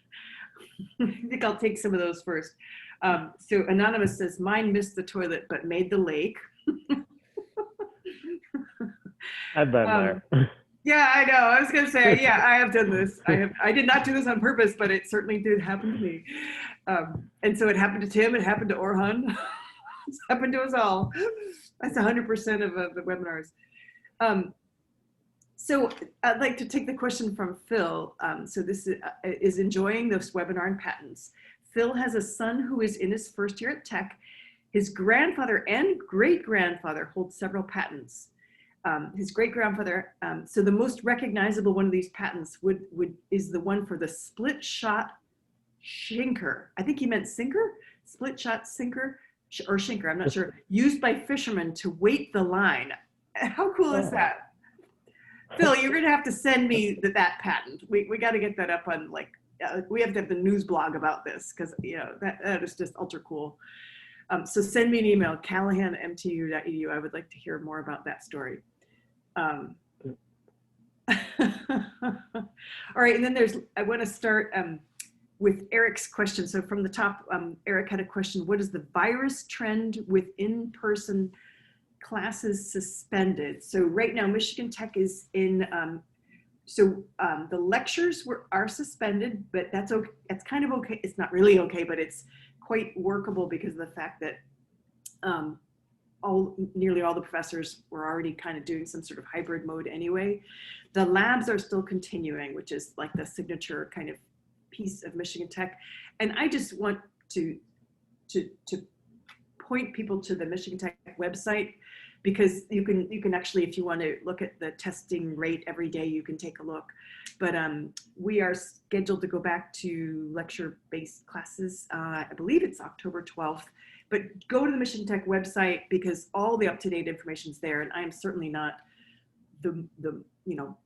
I think I'll take some of those first. So Anonymous says, mine missed the toilet, but made the lake. I've been there. Yeah, I know. I was going to say, yeah, I have done this. I did not do this on purpose, but it certainly did happen to me. And so it happened to Tim. It happened to Orhan. It's happened to us all. That's 100% of the webinars. So I'd like to take the question from Phil. So this is enjoying this webinar on patents. Phil has a son who is in his first year at Tech. His grandfather and great-grandfather hold several patents. His great-grandfather, so the most recognizable one of these patents is the one for the split shot shinker. I think he meant sinker, split shot sinker or shinker, I'm not sure, used by fishermen to weight the line. How cool is that? Phil, you're gonna have to send me that patent. We got to get that up on we have to have the news blog about this because that is just ultra cool. So send me an email, callahan@mtu.edu. I would like to hear more about that story. All right, and then I want to start with Eric's question. So from the top, Eric had a question: what is the virus trend with in-person classes suspended? So right now, Michigan Tech is in. The lectures are suspended, but that's okay. It's kind of okay. It's not really okay, but it's quite workable because of the fact that nearly all the professors were already kind of doing some sort of hybrid mode anyway. The labs are still continuing, which is like the signature kind of piece of Michigan Tech. And I just want to point people to the Michigan Tech website, because you can actually, if you want to look at the testing rate every day, you can take a look. But we are scheduled to go back to lecture-based classes. I believe it's October 12th. But go to the Michigan Tech website because all the up-to-date information is there. And I'm certainly not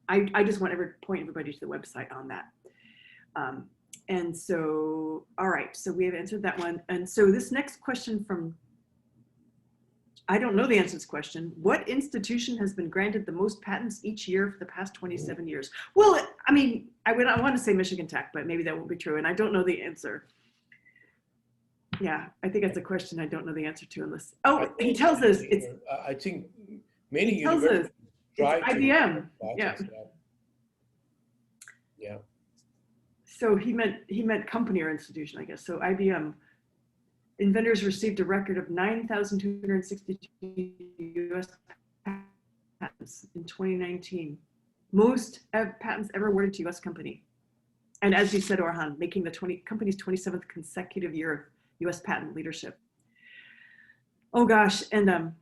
I just want to point everybody to the website on that. And so, all right, so we have answered that one. And so this next question from, I don't know the answer to this question. What institution has been granted the most patents each year for the past 27 years? Well, I mean, I want to say Michigan Tech, but maybe that won't be true. And I don't know the answer. Yeah, I think that's a question I don't know the answer to unless, he tells us it's, I think many universities try it's IBM, yeah. Yeah. So he meant company or institution, I guess. So IBM. Inventors received a record of 9,262 US patents in 2019. Most patents ever awarded to US company. And as you said, Orhan, making the company's 27th consecutive year of US patent leadership. Oh gosh, and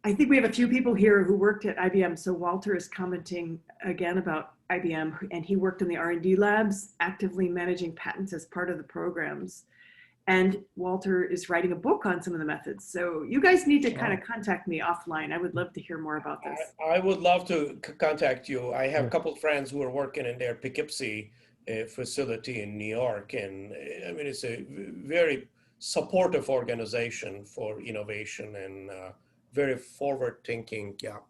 I think we have a few people here who worked at IBM. So Walter is commenting again about IBM, and he worked in the R&D labs, actively managing patents as part of the programs. And Walter is writing a book on some of the methods. So you guys need to kind of contact me offline. I would love to hear more about this. I would love to contact you. I have a couple of friends who are working in their Poughkeepsie facility in New York. And I mean, it's a very supportive organization for innovation and very forward thinking. Yeah.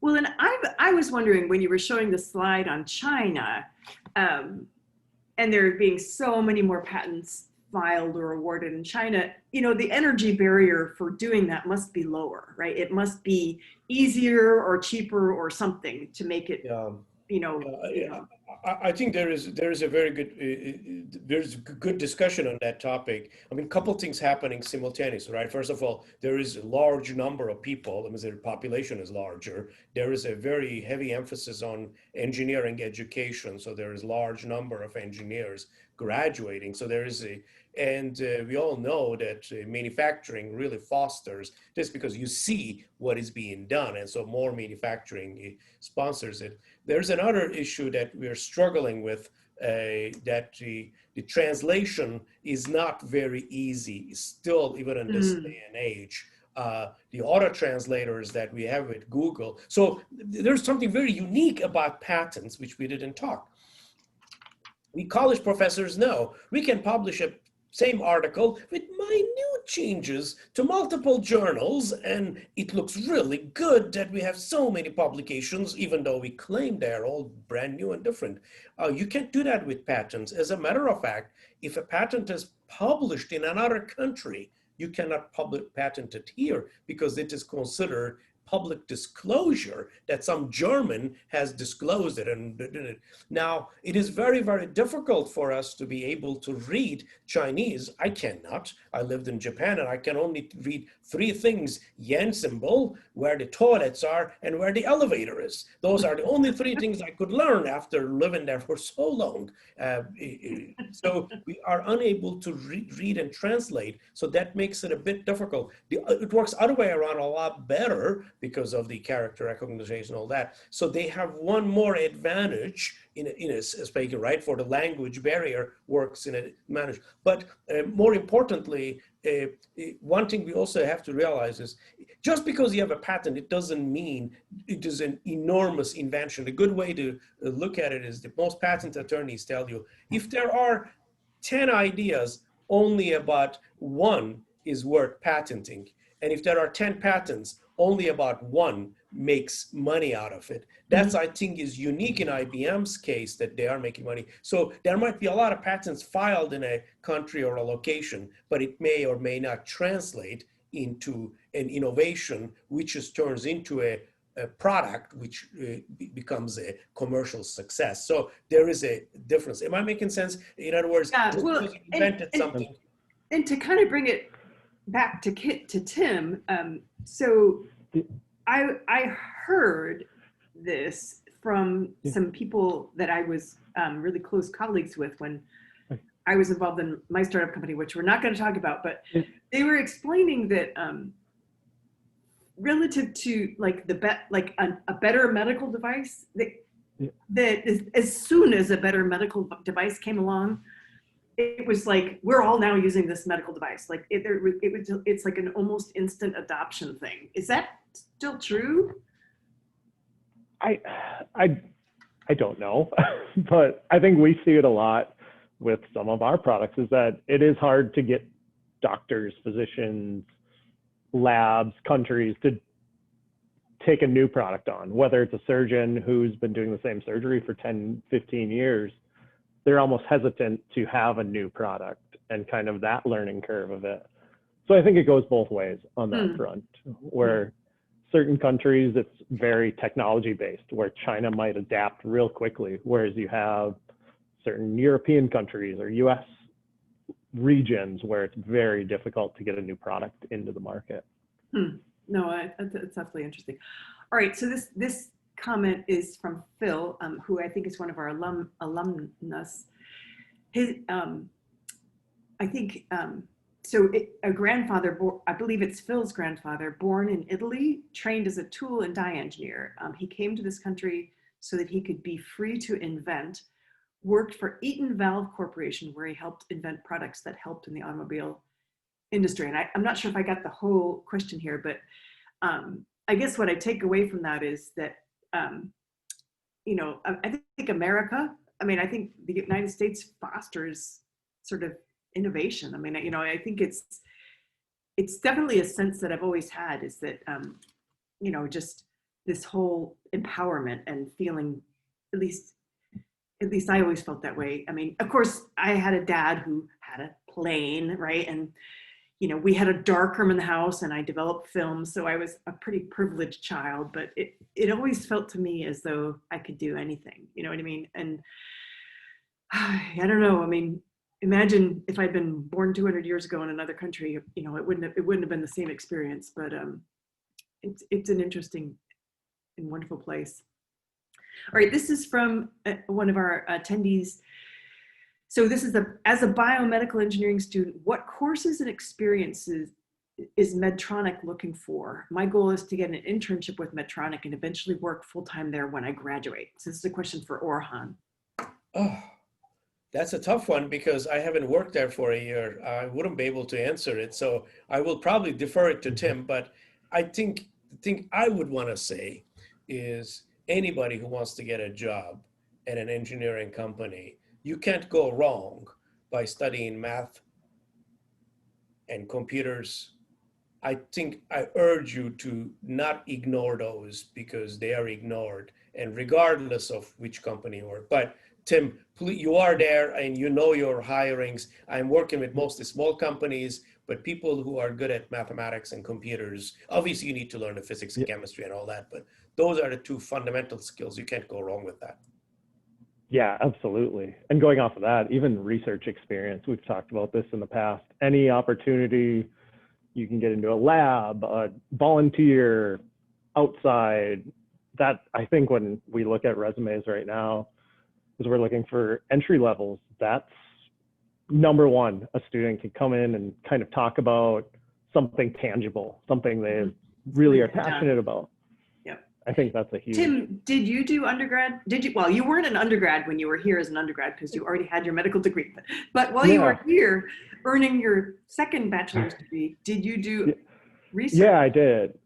Well, and I was wondering when you were showing the slide on China, and there being so many more patents filed or awarded in China, the energy barrier for doing that must be lower, right? It must be easier or cheaper or something to make it I think there is a very good there's good discussion on that topic. I mean, a couple things happening simultaneously, right? First of all, there is a large number of people. I mean, the population is larger. There is a very heavy emphasis on engineering education, so there is large number of engineers graduating. So there is we all know that manufacturing really fosters this because you see what is being done, and so more manufacturing sponsors it. There's another issue that we're struggling with, that the translation is not very easy still, even in this day and age. The auto translators that we have with Google. So there's something very unique about patents, which we didn't talk. We college professors know we can publish a same article with minute changes to multiple journals, and it looks really good that we have so many publications, even though we claim they're all brand new and different. You can't do that with patents. As a matter of fact, if a patent is published in another country, you cannot patent it here because it is considered public disclosure that some German has disclosed it and did it. Now, it is very, very difficult for us to be able to read Chinese. I cannot. I lived in Japan and I can only read three things: yen symbol, where the toilets are, and where the elevator is. Those are the only three things I could learn after living there for so long. So we are unable to read and translate. So that makes it a bit difficult. It works other way around a lot better because of the character recognition and all that. So they have one more advantage in a speaking, right? For the language barrier works in a manner. But more importantly, one thing we also have to realize is just because you have a patent, it doesn't mean it is an enormous invention. A good way to look at it is that most patent attorneys tell you, if there are 10 ideas, only about one is worth patenting. And if there are 10 patents, only about one makes money out of it. That's, I think, is unique in IBM's case, that they are making money. So there might be a lot of patents filed in a country or a location, but it may or may not translate into an innovation, which just turns into a product which becomes a commercial success. So there is a difference. Am I making sense? In other words, just because you invented something. And to kind of bring it back to Tim, so I heard this from some people that I was really close colleagues with when I was involved in my startup company, which we're not going to talk about, but they were explaining that relative to like a better medical device, that as soon as a better medical device came along, it was like, we're all now using this medical device. Like it's like an almost instant adoption thing. Is that still true? I don't know, but I think we see it a lot with some of our products, is that it is hard to get doctors, physicians, labs, countries to take a new product on, whether it's a surgeon who's been doing the same surgery for 10, 15 years. They're almost hesitant to have a new product and kind of that learning curve of it. So I think it goes both ways on that front, where certain countries, it's very technology based, where China might adapt real quickly, whereas you have certain European countries or US regions where it's very difficult to get a new product into the market. No, it's definitely interesting. All right, so this comment is from Phil, who I think is one of our alumnus. His, I think, a grandfather, I believe it's Phil's grandfather, born in Italy, trained as a tool and die engineer. He came to this country so that he could be free to invent, worked for Eaton Valve Corporation, where he helped invent products that helped in the automobile industry. And I'm not sure if I got the whole question here, but I guess what I take away from that is that, you know, I think America, I mean, I think the United States fosters sort of innovation. I mean, you know, I think it's definitely a sense that I've always had, is that, you know, just this whole empowerment and feeling, at least I always felt that way. I mean, of course, I had a dad who had a plane, right? And we had a darkroom in the house and I developed film. So I was a pretty privileged child, but it always felt to me as though I could do anything, you know what I mean? And I don't know. I mean, imagine if I'd been born 200 years ago in another country, it wouldn't have been the same experience, but it's an interesting and wonderful place. All right, this is from one of our attendees. So this is as a biomedical engineering student, what courses and experiences is Medtronic looking for? My goal is to get an internship with Medtronic and eventually work full-time there when I graduate. So this is a question for Orhan. Oh, that's a tough one because I haven't worked there for a year. I wouldn't be able to answer it. So I will probably defer it to Tim, but I think the thing I would want to say is anybody who wants to get a job at an engineering company, you can't go wrong by studying math and computers. I think I urge you to not ignore those because they are ignored, and regardless of which company you work. But Tim, please, you are there and you know your hirings. I'm working with mostly small companies, but people who are good at mathematics and computers, obviously you need to learn the physics and chemistry and all that, but those are the two fundamental skills. You can't go wrong with that. Yeah, absolutely. And going off of that, even research experience, we've talked about this in the past, any opportunity you can get into a lab, a volunteer, outside, that I think when we look at resumes right now, because we're looking for entry levels, that's number one. A student can come in and kind of talk about something tangible, something they really are passionate about. I think that's a huge. Tim, did you do undergrad? Well, you weren't an undergrad when you were here as an undergrad because you already had your medical degree. But while you were here earning your second bachelor's degree, did you do research? Yeah, I did.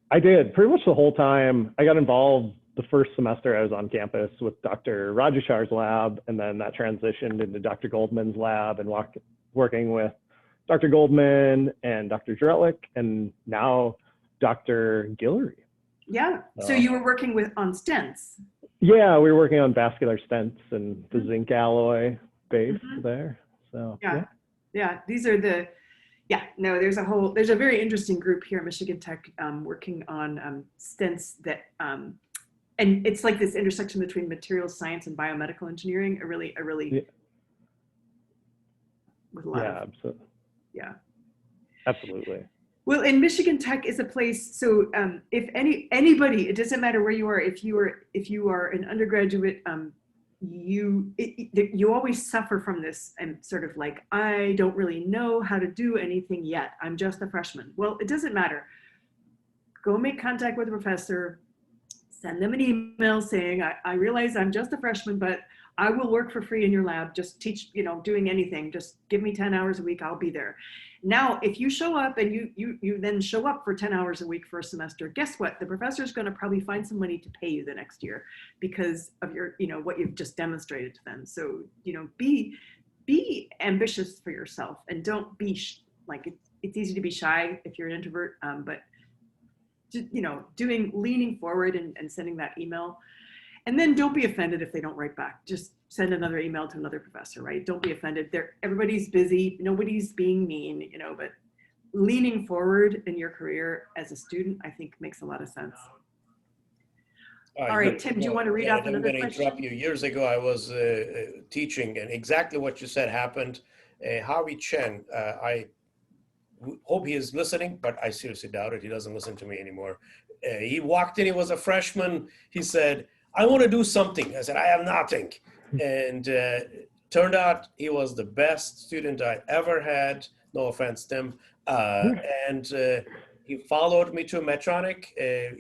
Pretty much the whole time. I got involved the first semester I was on campus with Dr. Rajashar's lab, and then that transitioned into Dr. Goldman's lab and working with Dr. Goldman and Dr. Drellick, and now Dr. Guillory. Yeah. So you were working on stents. Yeah, we were working on vascular stents and the zinc alloy base there. So yeah. These are there's a very interesting group here at Michigan Tech working on stents that and it's like this intersection between materials science and biomedical engineering. With a lot of absolutely. Yeah. Absolutely. Well, and Michigan Tech is a place. So if anybody, it doesn't matter where you are. If you are an undergraduate, you always suffer from this and sort of like, I don't really know how to do anything yet. I'm just a freshman. Well, it doesn't matter. Go make contact with a professor. Send them an email saying, I realize I'm just a freshman, but I will work for free in your lab. Just teach, doing anything. Just give me 10 hours a week. I'll be there. Now, if you show up and you then show up for 10 hours a week for a semester, guess what? The professor is going to probably find some money to pay you the next year because of your, what you've just demonstrated to them. So, be ambitious for yourself and don't be like, it's easy to be shy if you're an introvert, but leaning forward and sending that email. And then don't be offended if they don't write back. Just send another email to another professor, right? Don't be offended. Everybody's busy. Nobody's being mean, but leaning forward in your career as a student, I think makes a lot of sense. All right, Tim, do you want to read off another question? I'm going to interrupt you. Years ago, I was teaching, and exactly what you said happened. Howie Chen, I hope he is listening, but I seriously doubt it. He doesn't listen to me anymore. He walked in, he was a freshman. He said, I want to do something. I said, I have nothing. And turned out he was the best student I ever had. No offense, Tim. And he followed me to Medtronic.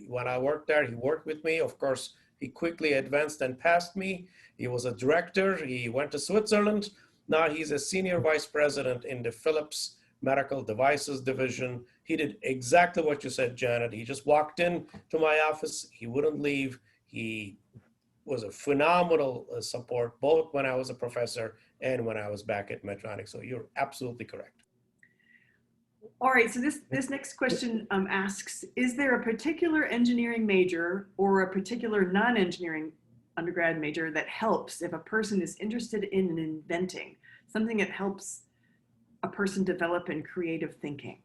When I worked there, he worked with me. Of course, he quickly advanced and passed me. He was a director. He went to Switzerland. Now he's a senior vice president in the Philips Medical Devices Division. He did exactly what you said, Janet. He just walked in to my office. He wouldn't leave. He was a phenomenal support, both when I was a professor and when I was back at Medtronic. So you're absolutely correct. All right, so this next question asks, is there a particular engineering major or a particular non-engineering undergrad major that helps if a person is interested in inventing, something that helps a person develop in creative thinking?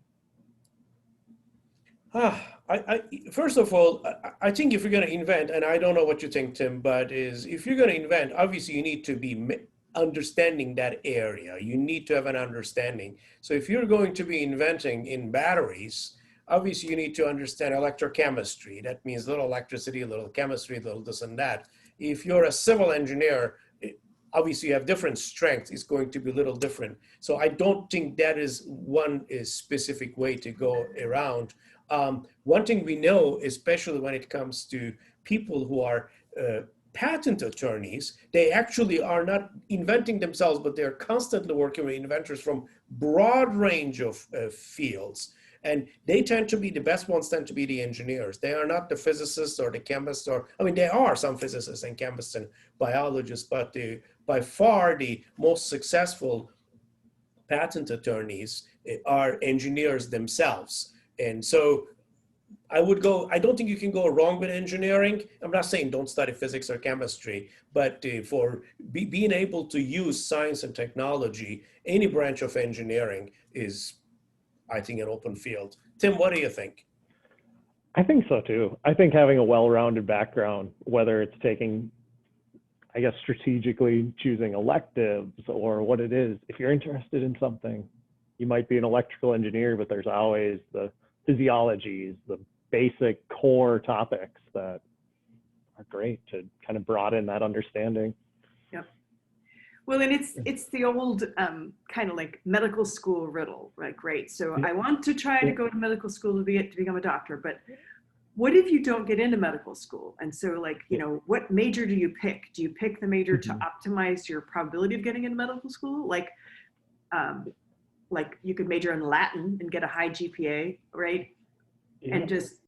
First of all, I think if you're going to invent, and I don't know what you think, Tim, but if you're going to invent, obviously you need to be understanding that area. You need to have an understanding. So if you're going to be inventing in batteries, obviously you need to understand electrochemistry. That means a little electricity, a little chemistry, a little this and that. If you're a civil engineer, obviously you have different strengths. It's going to be a little different. So I don't think that is one specific way to go around. One thing we know, especially when it comes to people who are patent attorneys, they actually are not inventing themselves, but they're constantly working with inventors from broad range of fields. And they tend to be, the best ones tend to be the engineers. They are not the physicists or the chemists, or, I mean, there are some physicists and chemists and biologists, but by far the most successful patent attorneys are engineers themselves. And so I don't think you can go wrong with engineering. I'm not saying don't study physics or chemistry, but for being able to use science and technology, any branch of engineering is, I think, an open field. Tim, what do you think? I think so too. I think having a well-rounded background, whether it's taking, I guess, strategically choosing electives or what it is, if you're interested in something, you might be an electrical engineer, but there's always the physiologies, the basic core topics that are great to kind of broaden that understanding. Yep. Well, and it's the old kind of like medical school riddle, right? Great. So I want to try to go to medical school to become a doctor, but what if you don't get into medical school? And so, like, you know, what major do you pick? Do you pick the major to optimize your probability of getting into medical school? Like you could major in Latin and get a high GPA, right? Yeah. And just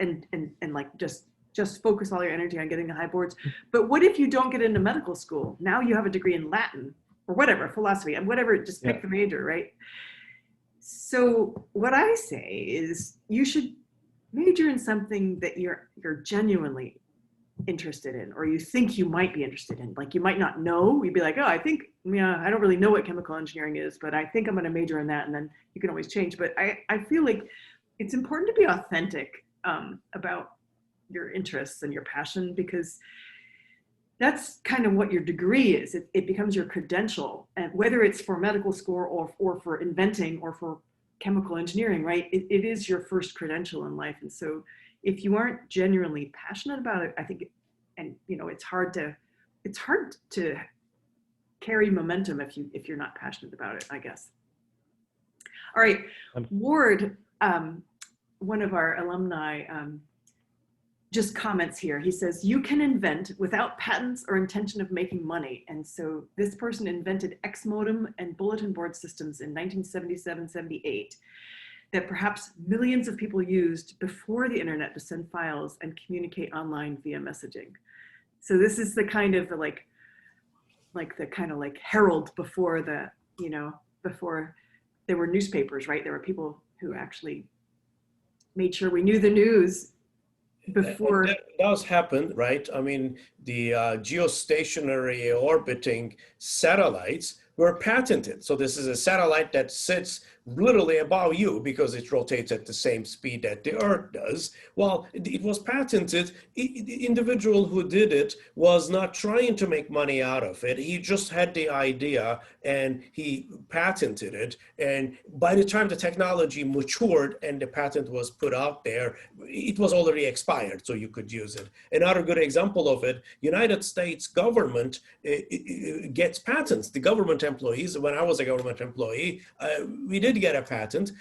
focus all your energy on getting the high boards. But what if you don't get into medical school? Now you have a degree in Latin or whatever, philosophy and whatever, just pick the major, right? So what I say is you should major in something that you're genuinely interested in, or you think you might be interested in. Like, you might not know, you'd be like, oh, I think, I don't really know what chemical engineering is, but I think I'm going to major in that. And then you can always change. But I feel like it's important to be authentic about your interests and your passion, because that's kind of what your degree is. It becomes your credential, and whether it's for medical school or for inventing or for chemical engineering, right? It is your first credential in life. And so if you aren't genuinely passionate about it, I think, it's hard to carry momentum if you're not passionate about it, I guess. All right, Ward, one of our alumni, just comments here. He says, you can invent without patents or intention of making money. And so this person invented X modem and bulletin board systems in 1977-78 that perhaps millions of people used before the internet to send files and communicate online via messaging. So this is the kind of like herald before before there were newspapers, right? There were people who actually made sure we knew the news before. That does happen, right? I mean, the geostationary orbiting satellites were patented. So this is a satellite that sits literally above you because it rotates at the same speed that the Earth does. Well, it was patented. The individual who did it was not trying to make money out of it. He just had the idea and he patented it. And by the time the technology matured and the patent was put out there, it was already expired, so you could use it. Another good example of it, United States government gets patents. The government employees, when I was a government employee, we did get a patent,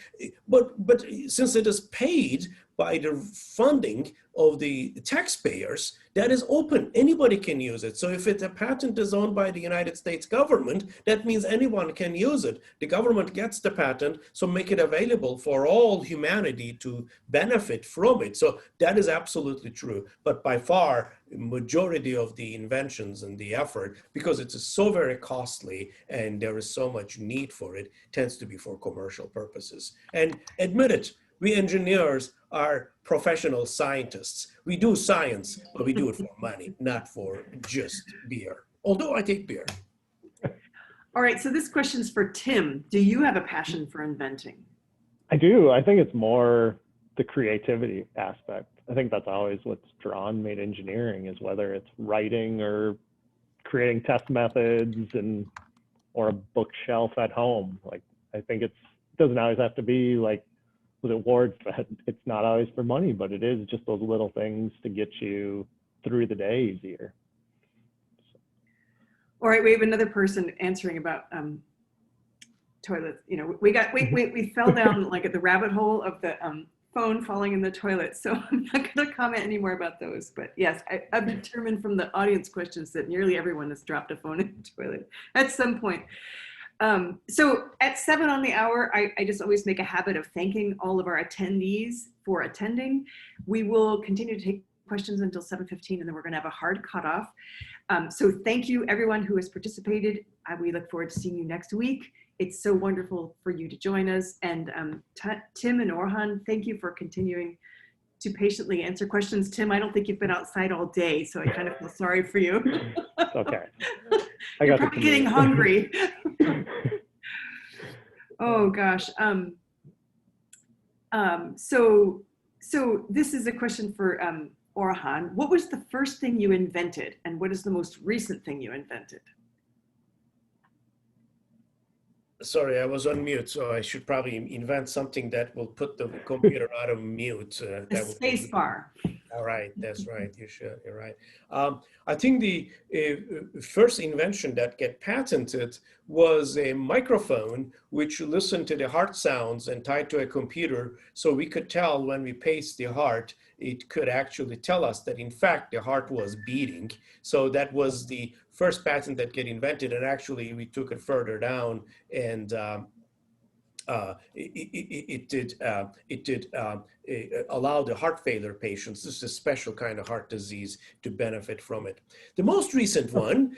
but since it is paid by the funding of the taxpayers, that is open. Anybody can use it. So if a patent is owned by the United States government, that means anyone can use it. The government gets the patent, so make it available for all humanity to benefit from it. So that is absolutely true. But by far, majority of the inventions and the effort, because it's so very costly and there is so much need for it, tends to be for commercial purposes. And admit it, we engineers are professional scientists. We do science, but we do it for money, not for just beer. Although I take beer. All right, so this question's for Tim. Do you have a passion for inventing? I do. I think it's more the creativity aspect. I think that's always what's drawn me to engineering, is whether it's writing or creating test methods or a bookshelf at home. Like, I think it doesn't always have to be like with awards, but it's not always for money, but it is just those little things to get you through the day easier. All right, we have another person answering about toilets. You know, we fell down like at the rabbit hole of the phone falling in the toilet. So I'm not going to comment anymore about those. But yes, I've determined from the audience questions that nearly everyone has dropped a phone in the toilet at some point. So at 7 on the hour, I just always make a habit of thanking all of our attendees for attending. We will continue to take questions until 7:15, and then we're going to have a hard cutoff. So thank you, everyone who has participated. We look forward to seeing you next week. It's so wonderful for you to join us. And Tim and Orhan, thank you for continuing to patiently answer questions. Tim, I don't think you've been outside all day, so I kind of feel sorry for you. It's okay. You're probably getting hungry. Oh gosh. So this is a question for Orhan. What was the first thing you invented, and what is the most recent thing you invented? Sorry, I was on mute, so I should probably invent something that will put the computer out of mute. The space bar. All right, that's right. You should. You're right. I think the first invention that get patented was a microphone which listened to the heart sounds and tied to a computer, so we could tell when we paced the heart. It could actually tell us that in fact the heart was beating. So that was the first patent that get invented, and actually we took it further down, and it did allow the heart failure patients, this is a special kind of heart disease, to benefit from it. The most recent one,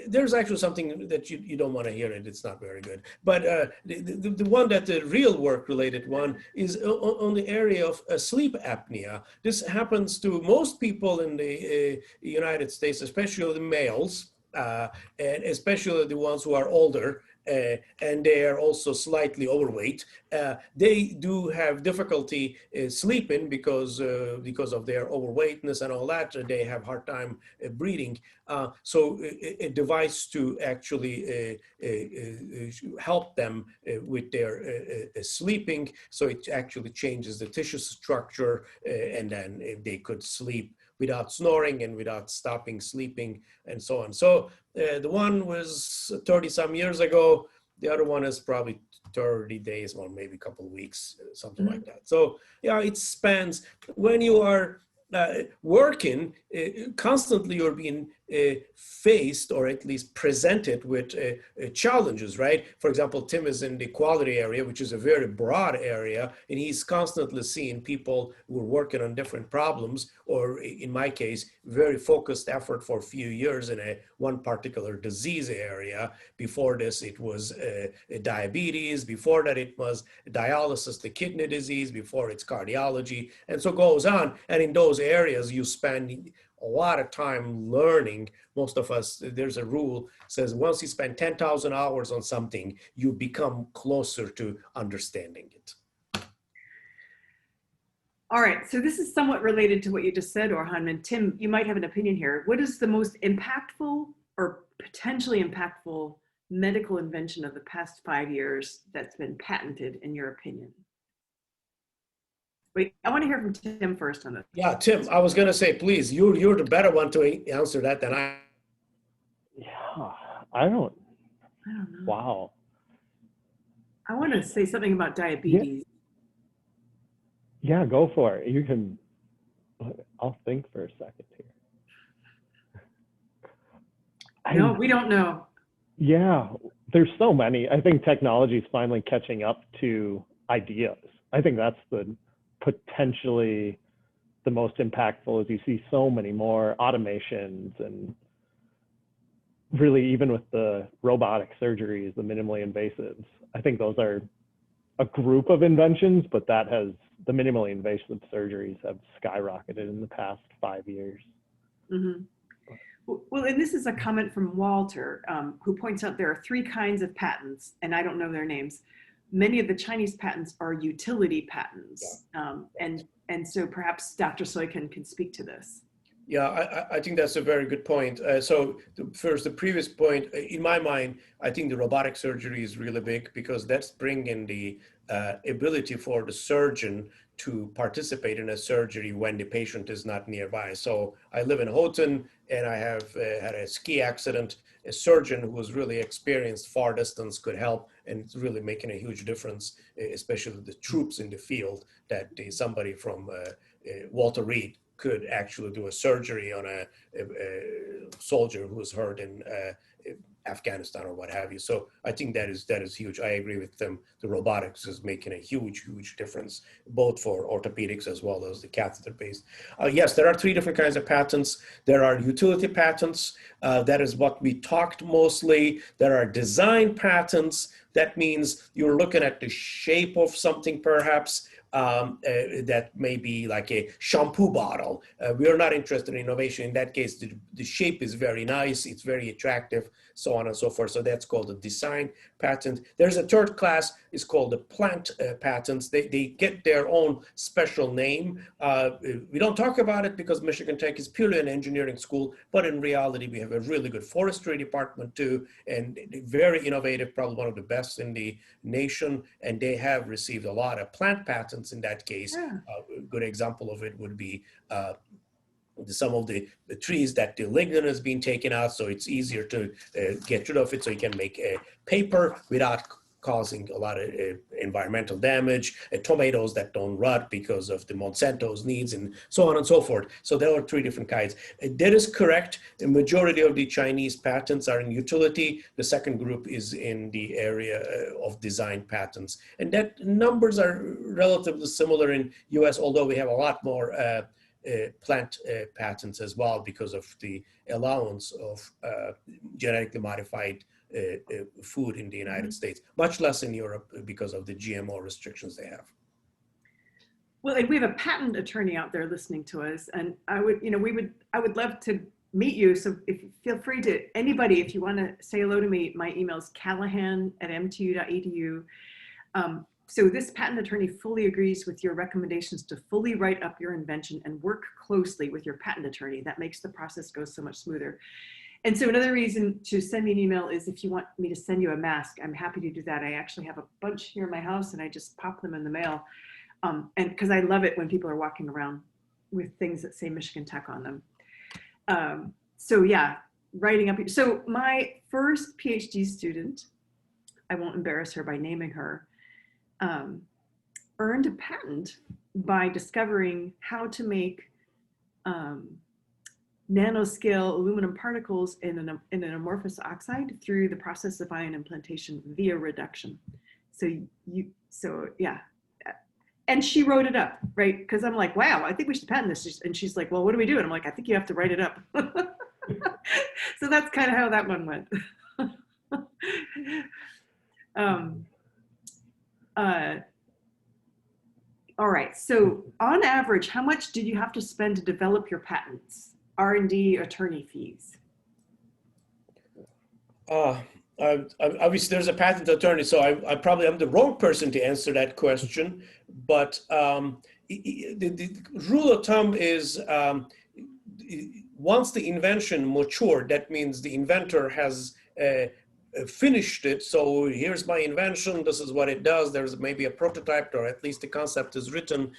there's actually something that you don't want to hear it, it's not very good, but the one that the real work related one is on the area of sleep apnea. This happens to most people in the United States, especially the males, and especially the ones who are older. And they are also slightly overweight. They do have difficulty sleeping because of their overweightness and all that. They have hard time breathing. So a device to actually help them with their sleeping. So it actually changes the tissue structure, and then they could sleep without snoring and without stopping sleeping and so on. So the one was 30 some years ago. The other one is probably 30 days or maybe a couple of weeks, something like that. So yeah, it spans when you are working constantly, you're being faced or at least presented with challenges, right? For example, Tim is in the quality area, which is a very broad area, and he's constantly seeing people who are working on different problems, or in my case, very focused effort for a few years in one particular disease area. Before this, it was diabetes. Before that, it was dialysis, the kidney disease. Before it's cardiology, and so goes on. And in those areas, you spend a lot of time learning. Most of us, there's a rule says once you spend 10,000 hours on something, you become closer to understanding it. All right, so this is somewhat related to what you just said, Orhan, and Tim, you might have an opinion here. What is the most impactful or potentially impactful medical invention of the past 5 years that's been patented, in your opinion? Wait, I want to hear from Tim first on this. Yeah, Tim, I was going to say, please, you're the better one to answer that than I. Yeah, I don't know. Wow. I want to say something about diabetes. Yeah, go for it. You can, I'll think for a second here. No, we don't know. Yeah, there's so many. I think technology is finally catching up to ideas. I think that's potentially the most impactful, as you see so many more automations, and really even with the robotic surgeries, the minimally invasives. I think those are a group of inventions, but the minimally invasive surgeries have skyrocketed in the past 5 years. Mm-hmm. Well, and this is a comment from Walter, who points out there are 3 kinds of patents, and I don't know their names. many of the Chinese patents are utility patents. And so perhaps Dr. Soykan can speak to this. Yeah, I think that's a very good point. So first, the previous point, in my mind, I think the robotic surgery is really big because that's bringing the ability for the surgeon to participate in a surgery when the patient is not nearby. So I live in Houghton and I have had a ski accident. A surgeon who was really experienced far distance could help, and it's really making a huge difference, especially the troops in the field, that somebody from Walter Reed could actually do a surgery on a soldier who was hurt in Afghanistan or what have you. So I think that is huge. I agree with them. The robotics is making a huge difference, both for orthopedics as well as the catheter-based. Yes, there are three different kinds of patents. There are utility patents. That is what we talked mostly. There are design patents. That means you're looking at the shape of something perhaps. That may be like a shampoo bottle. We are not interested in innovation. In that case, the shape is very nice, it's very attractive, so on and so forth. So that's called a design patent. There's a third class, it's called the plant patents. They get their own special name. We don't talk about it because Michigan Tech is purely an engineering school, but in reality, we have a really good forestry department too, and very innovative, probably one of the best in the nation, and they have received a lot of plant patents. In that case, a good example of it would be some of the trees that the lignin has been taken out, so it's easier to get rid of it, so you can make paper without causing a lot of environmental damage, tomatoes that don't rot because of the Monsanto's needs, and so on and so forth. So there are three different kinds. That is correct. The majority of the Chinese patents are in utility. The second group is in the area of design patents. And that numbers are relatively similar in US, although we have a lot more plant patents as well because of the allowance of genetically modified food in the United States, much less in Europe because of the GMO restrictions they have. Well, and we have a patent attorney out there listening to us, and I would love to meet you. So feel free to, anybody, if you want to say hello to me, my email is callahan@mtu.edu. So this patent attorney fully agrees with your recommendations to fully write up your invention and work closely with your patent attorney. That makes the process go so much smoother. And so another reason to send me an email is if you want me to send you a mask, I'm happy to do that. I actually have a bunch here in my house and I just pop them in the mail. And because I love it when people are walking around with things that say Michigan Tech on them. So yeah, writing up. So my first PhD student, I won't embarrass her by naming her, earned a patent by discovering how to make nanoscale aluminum particles in an amorphous oxide through the process of ion implantation via reduction. So yeah. And she wrote it up, right? Because I'm like, wow, I think we should patent this. And she's like, well, what do we do? And I'm like, I think you have to write it up. So that's kind of how that one went. All right, so on average, how much did you have to spend to develop your patents? R&D attorney fees? Obviously, there's a patent attorney, so I probably am the wrong person to answer that question. But the rule of thumb is once the invention matured, that means the inventor has finished it. So here's my invention. This is what it does. There's maybe a prototype, or at least the concept is written.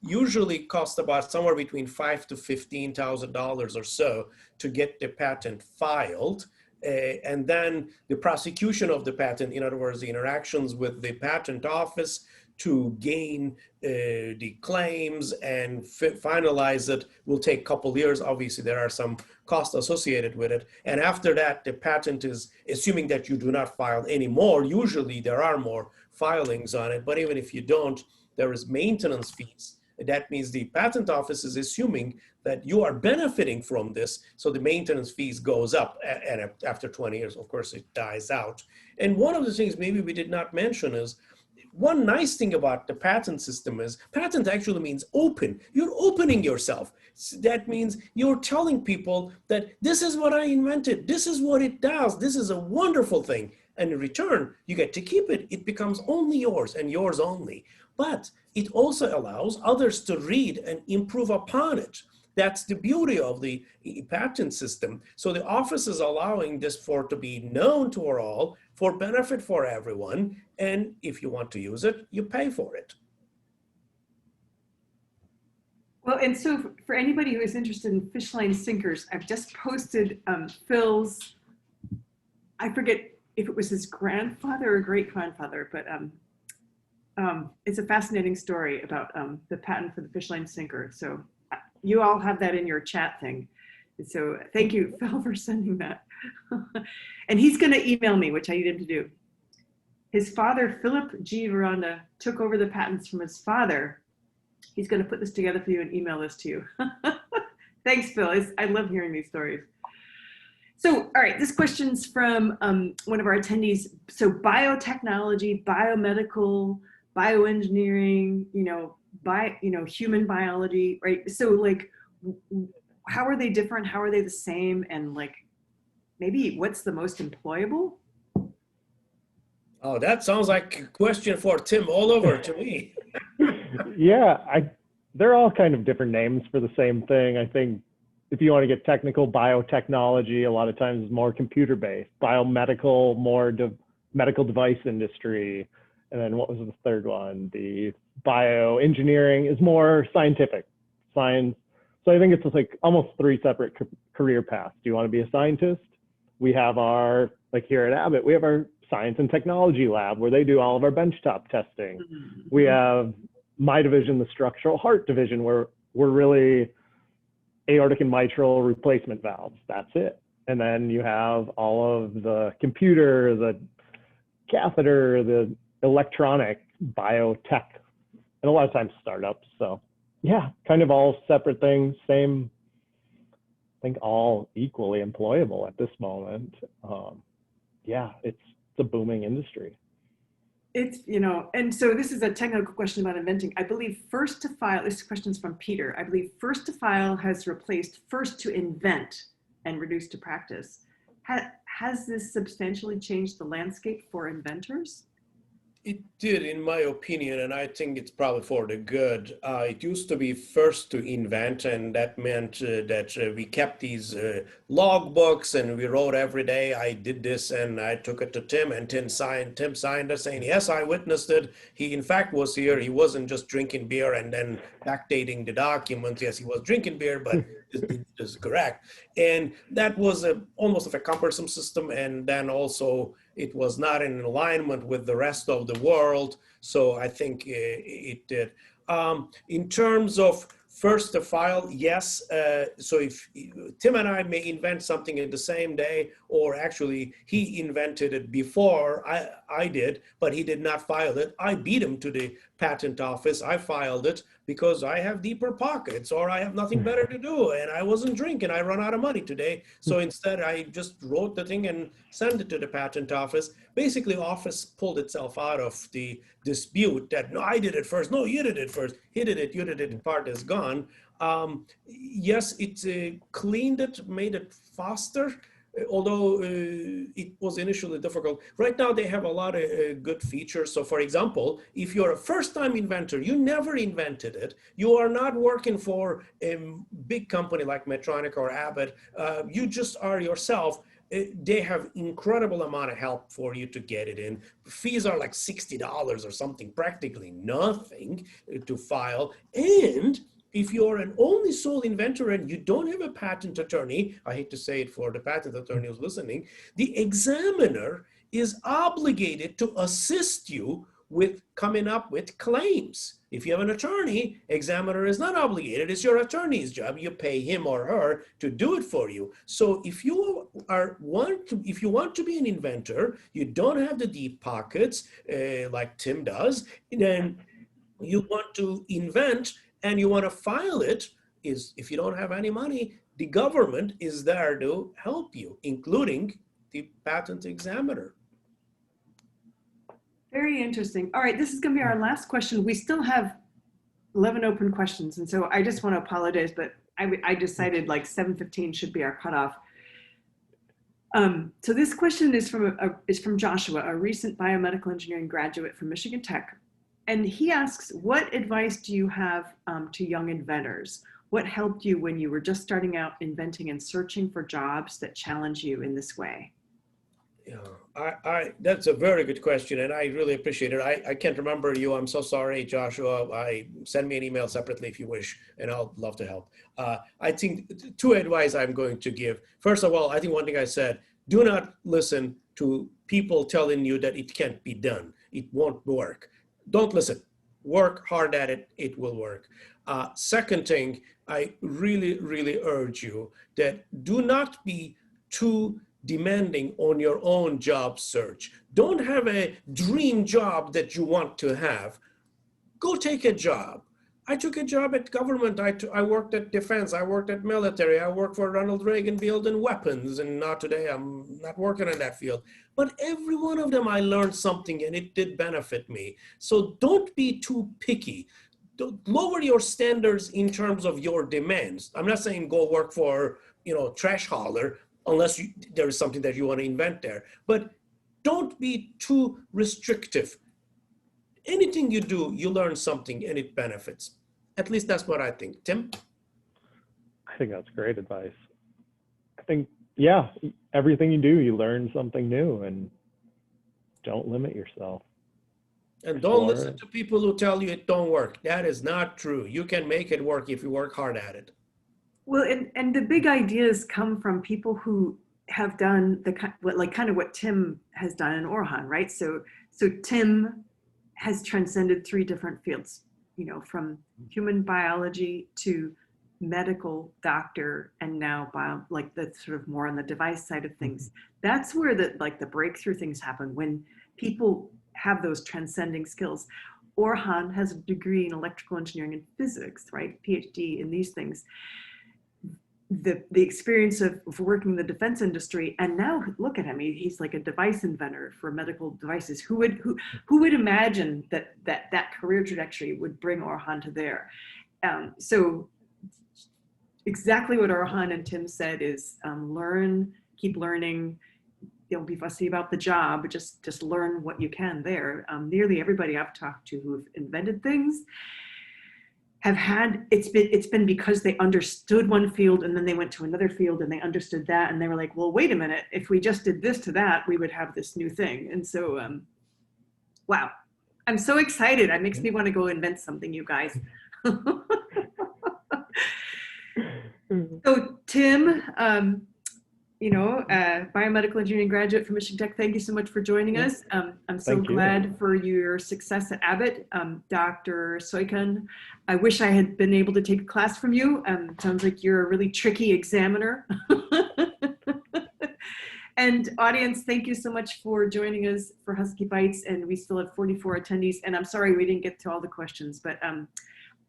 Usually cost about somewhere between $5,000 to $15,000 or so to get the patent filed. And then the prosecution of the patent, in other words, the interactions with the patent office to gain the claims and finalize it will take a couple of years. Obviously, there are some costs associated with it. And after that, the patent is, assuming that you do not file any more, usually there are more filings on it, but even if you don't, there is maintenance fees. That means the patent office is assuming that you are benefiting from this, so the maintenance fees goes up, and after 20 years, of course, it dies out. And one of the things maybe we did not mention is, one nice thing about the patent system is patent actually means open. You're opening yourself. That means you're telling people that this is what I invented. This is what it does. This is a wonderful thing. and in return, you get to keep it. It becomes only yours and yours only. But it also allows others to read and improve upon it. That's the beauty of the patent system. So the office is allowing this for to be known to all, for benefit for everyone. And if you want to use it, you pay for it. Well, and so for anybody who is interested in fish line sinkers, I've just posted Phil's, I forget if it was his grandfather or great grandfather, but it's a fascinating story about the patent for the fish line sinker. So you all have that in your chat thing. And so thank you, Phil, for sending that. And he's going to email me, which I need him to do. His father, Philip G. Veranda, took over the patents from his father. He's going to put this together for you and email this to you. Thanks, Phil. I love hearing these stories. So, all right, this question's from one of our attendees. So biotechnology, biomedical, bioengineering, human biology, right? So like, how are they different? How are they the same? And like, maybe what's the most employable? Oh, that sounds like a question for Tim all over to me. Yeah, they're all kind of different names for the same thing. I think if you want to get technical, biotechnology a lot of times is more computer-based. Biomedical, more medical device industry. And then what was the third one? The bioengineering is more scientific, science. So I think it's just like almost three separate career paths. Do you want to be a scientist? We have our, like here at Abbott, we have our science and technology lab where they do all of our benchtop testing. We have my division, the structural heart division, where we're really aortic and mitral replacement valves. That's it. And then you have all of the computer, the catheter, the electronic, biotech, and a lot of times startups. So yeah, kind of all separate things, same, I think all equally employable at this moment. Yeah, it's a booming industry. It's, and so this is a technical question about inventing. I believe first to file, this question's from Peter. I believe first to file has replaced first to invent and reduced to practice. Has this substantially changed the landscape for inventors? It did, in my opinion, and I think it's probably for the good. It used to be first to invent, and that meant that we kept these log books and we wrote every day, I did this, and I took it to Tim, and Tim signed it saying, yes, I witnessed it. He, in fact, was here. He wasn't just drinking beer and then backdating the documents. Yes, he was drinking beer, but it is correct. And that was almost of a cumbersome system, and then also it was not in alignment with the rest of the world. So I think it did. In terms of first to file, yes. So if Tim and I may invent something in the same day, or actually he invented it before I did, but he did not file it. I beat him to the patent office. I filed it because I have deeper pockets or I have nothing better to do and I wasn't drinking. I run out of money today. So instead I just wrote the thing and sent it to the patent office. Basically, office pulled itself out of the dispute that, no, I did it first. No, you did it first. He did it, you did it, part is gone. Yes, it cleaned it, made it faster, although it was initially difficult. Right now, they have a lot of good features. So for example, if you're a first-time inventor, you never invented it, you are not working for a big company like Medtronic or Abbott, you just are yourself, they have incredible amount of help for you to get it in. Fees are like $60 or something, practically nothing to file. And if you're an only sole inventor and you don't have a patent attorney, I hate to say it for the patent attorney who's listening, the examiner is obligated to assist you with coming up with claims. If you have an attorney, examiner is not obligated. It's your attorney's job. You pay him or her to do it for you. So if you want to be an inventor, you don't have the deep pockets like Tim does, then you want to invent and you want to file it, if you don't have any money, the government is there to help you, including the patent examiner. Very interesting. All right, this is going to be our last question. We still have 11 open questions, and so I just want to apologize, but I decided like 7:15 should be our cutoff. So this question is from Joshua, a recent biomedical engineering graduate from Michigan Tech. And he asks, what advice do you have to young inventors? What helped you when you were just starting out inventing and searching for jobs that challenge you in this way? Yeah, that's a very good question, and I really appreciate it. I can't remember you. I'm so sorry, Joshua. Send me an email separately if you wish, and I'll love to help. I think two advice I'm going to give. First of all, I think one thing I said, do not listen to people telling you that it can't be done. It won't work. Don't listen. Work hard at it. It will work. Second thing, I really, really urge you that do not be too demanding on your own job search. Don't have a dream job that you want to have. Go take a job. I took a job at government. I worked at defense. I worked at military. I worked for Ronald Reagan building weapons. And not today, I'm not working in that field. But every one of them, I learned something and it did benefit me. So don't be too picky. Don't lower your standards in terms of your demands. I'm not saying go work for, trash hauler, unless there is something that you want to invent there. But don't be too restrictive. Anything you do, you learn something and it benefits. At least that's what I think. Tim? I think that's great advice. I think, yeah, everything you do, you learn something new, and don't limit yourself. And don't listen to people who tell you it don't work. That is not true. You can make it work if you work hard at it. Well, and the big ideas come from people who have done kind of what Tim has done in Orhan, right? So Tim has transcended 3 different fields, from human biology to medical doctor, and now the sort of more on the device side of things. That's where the breakthrough things happen, when people have those transcending skills. Orhan has a degree in electrical engineering and physics, right? PhD in these things. The experience of working in the defense industry, and now look at him, he's like a device inventor for medical devices. Who would imagine that career trajectory would bring Orhan to there? So exactly what Orhan and Tim said is learn, keep learning. Don't be fussy about the job, just learn what you can there. Nearly everybody I've talked to who've invented things have had, it's been because they understood one field and then they went to another field and they understood that, and they were like, well, wait a minute, if we just did this to that, we would have this new thing. And so, wow, I'm so excited. It makes me want to go invent something, you guys. So Tim, biomedical engineering graduate from Michigan Tech, thank you so much for joining us. I'm so glad for your success at Abbott. Dr. Soykan, I wish I had been able to take a class from you. Sounds like you're a really tricky examiner. And audience, thank you so much for joining us for Husky Bites. And we still have 44 attendees. And I'm sorry we didn't get to all the questions, but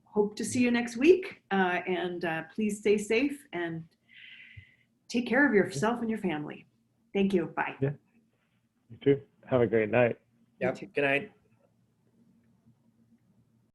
hope to see you next week. And please stay safe and take care of yourself and your family. Thank you. Bye. Yeah. You too. Have a great night. Yeah. Good night.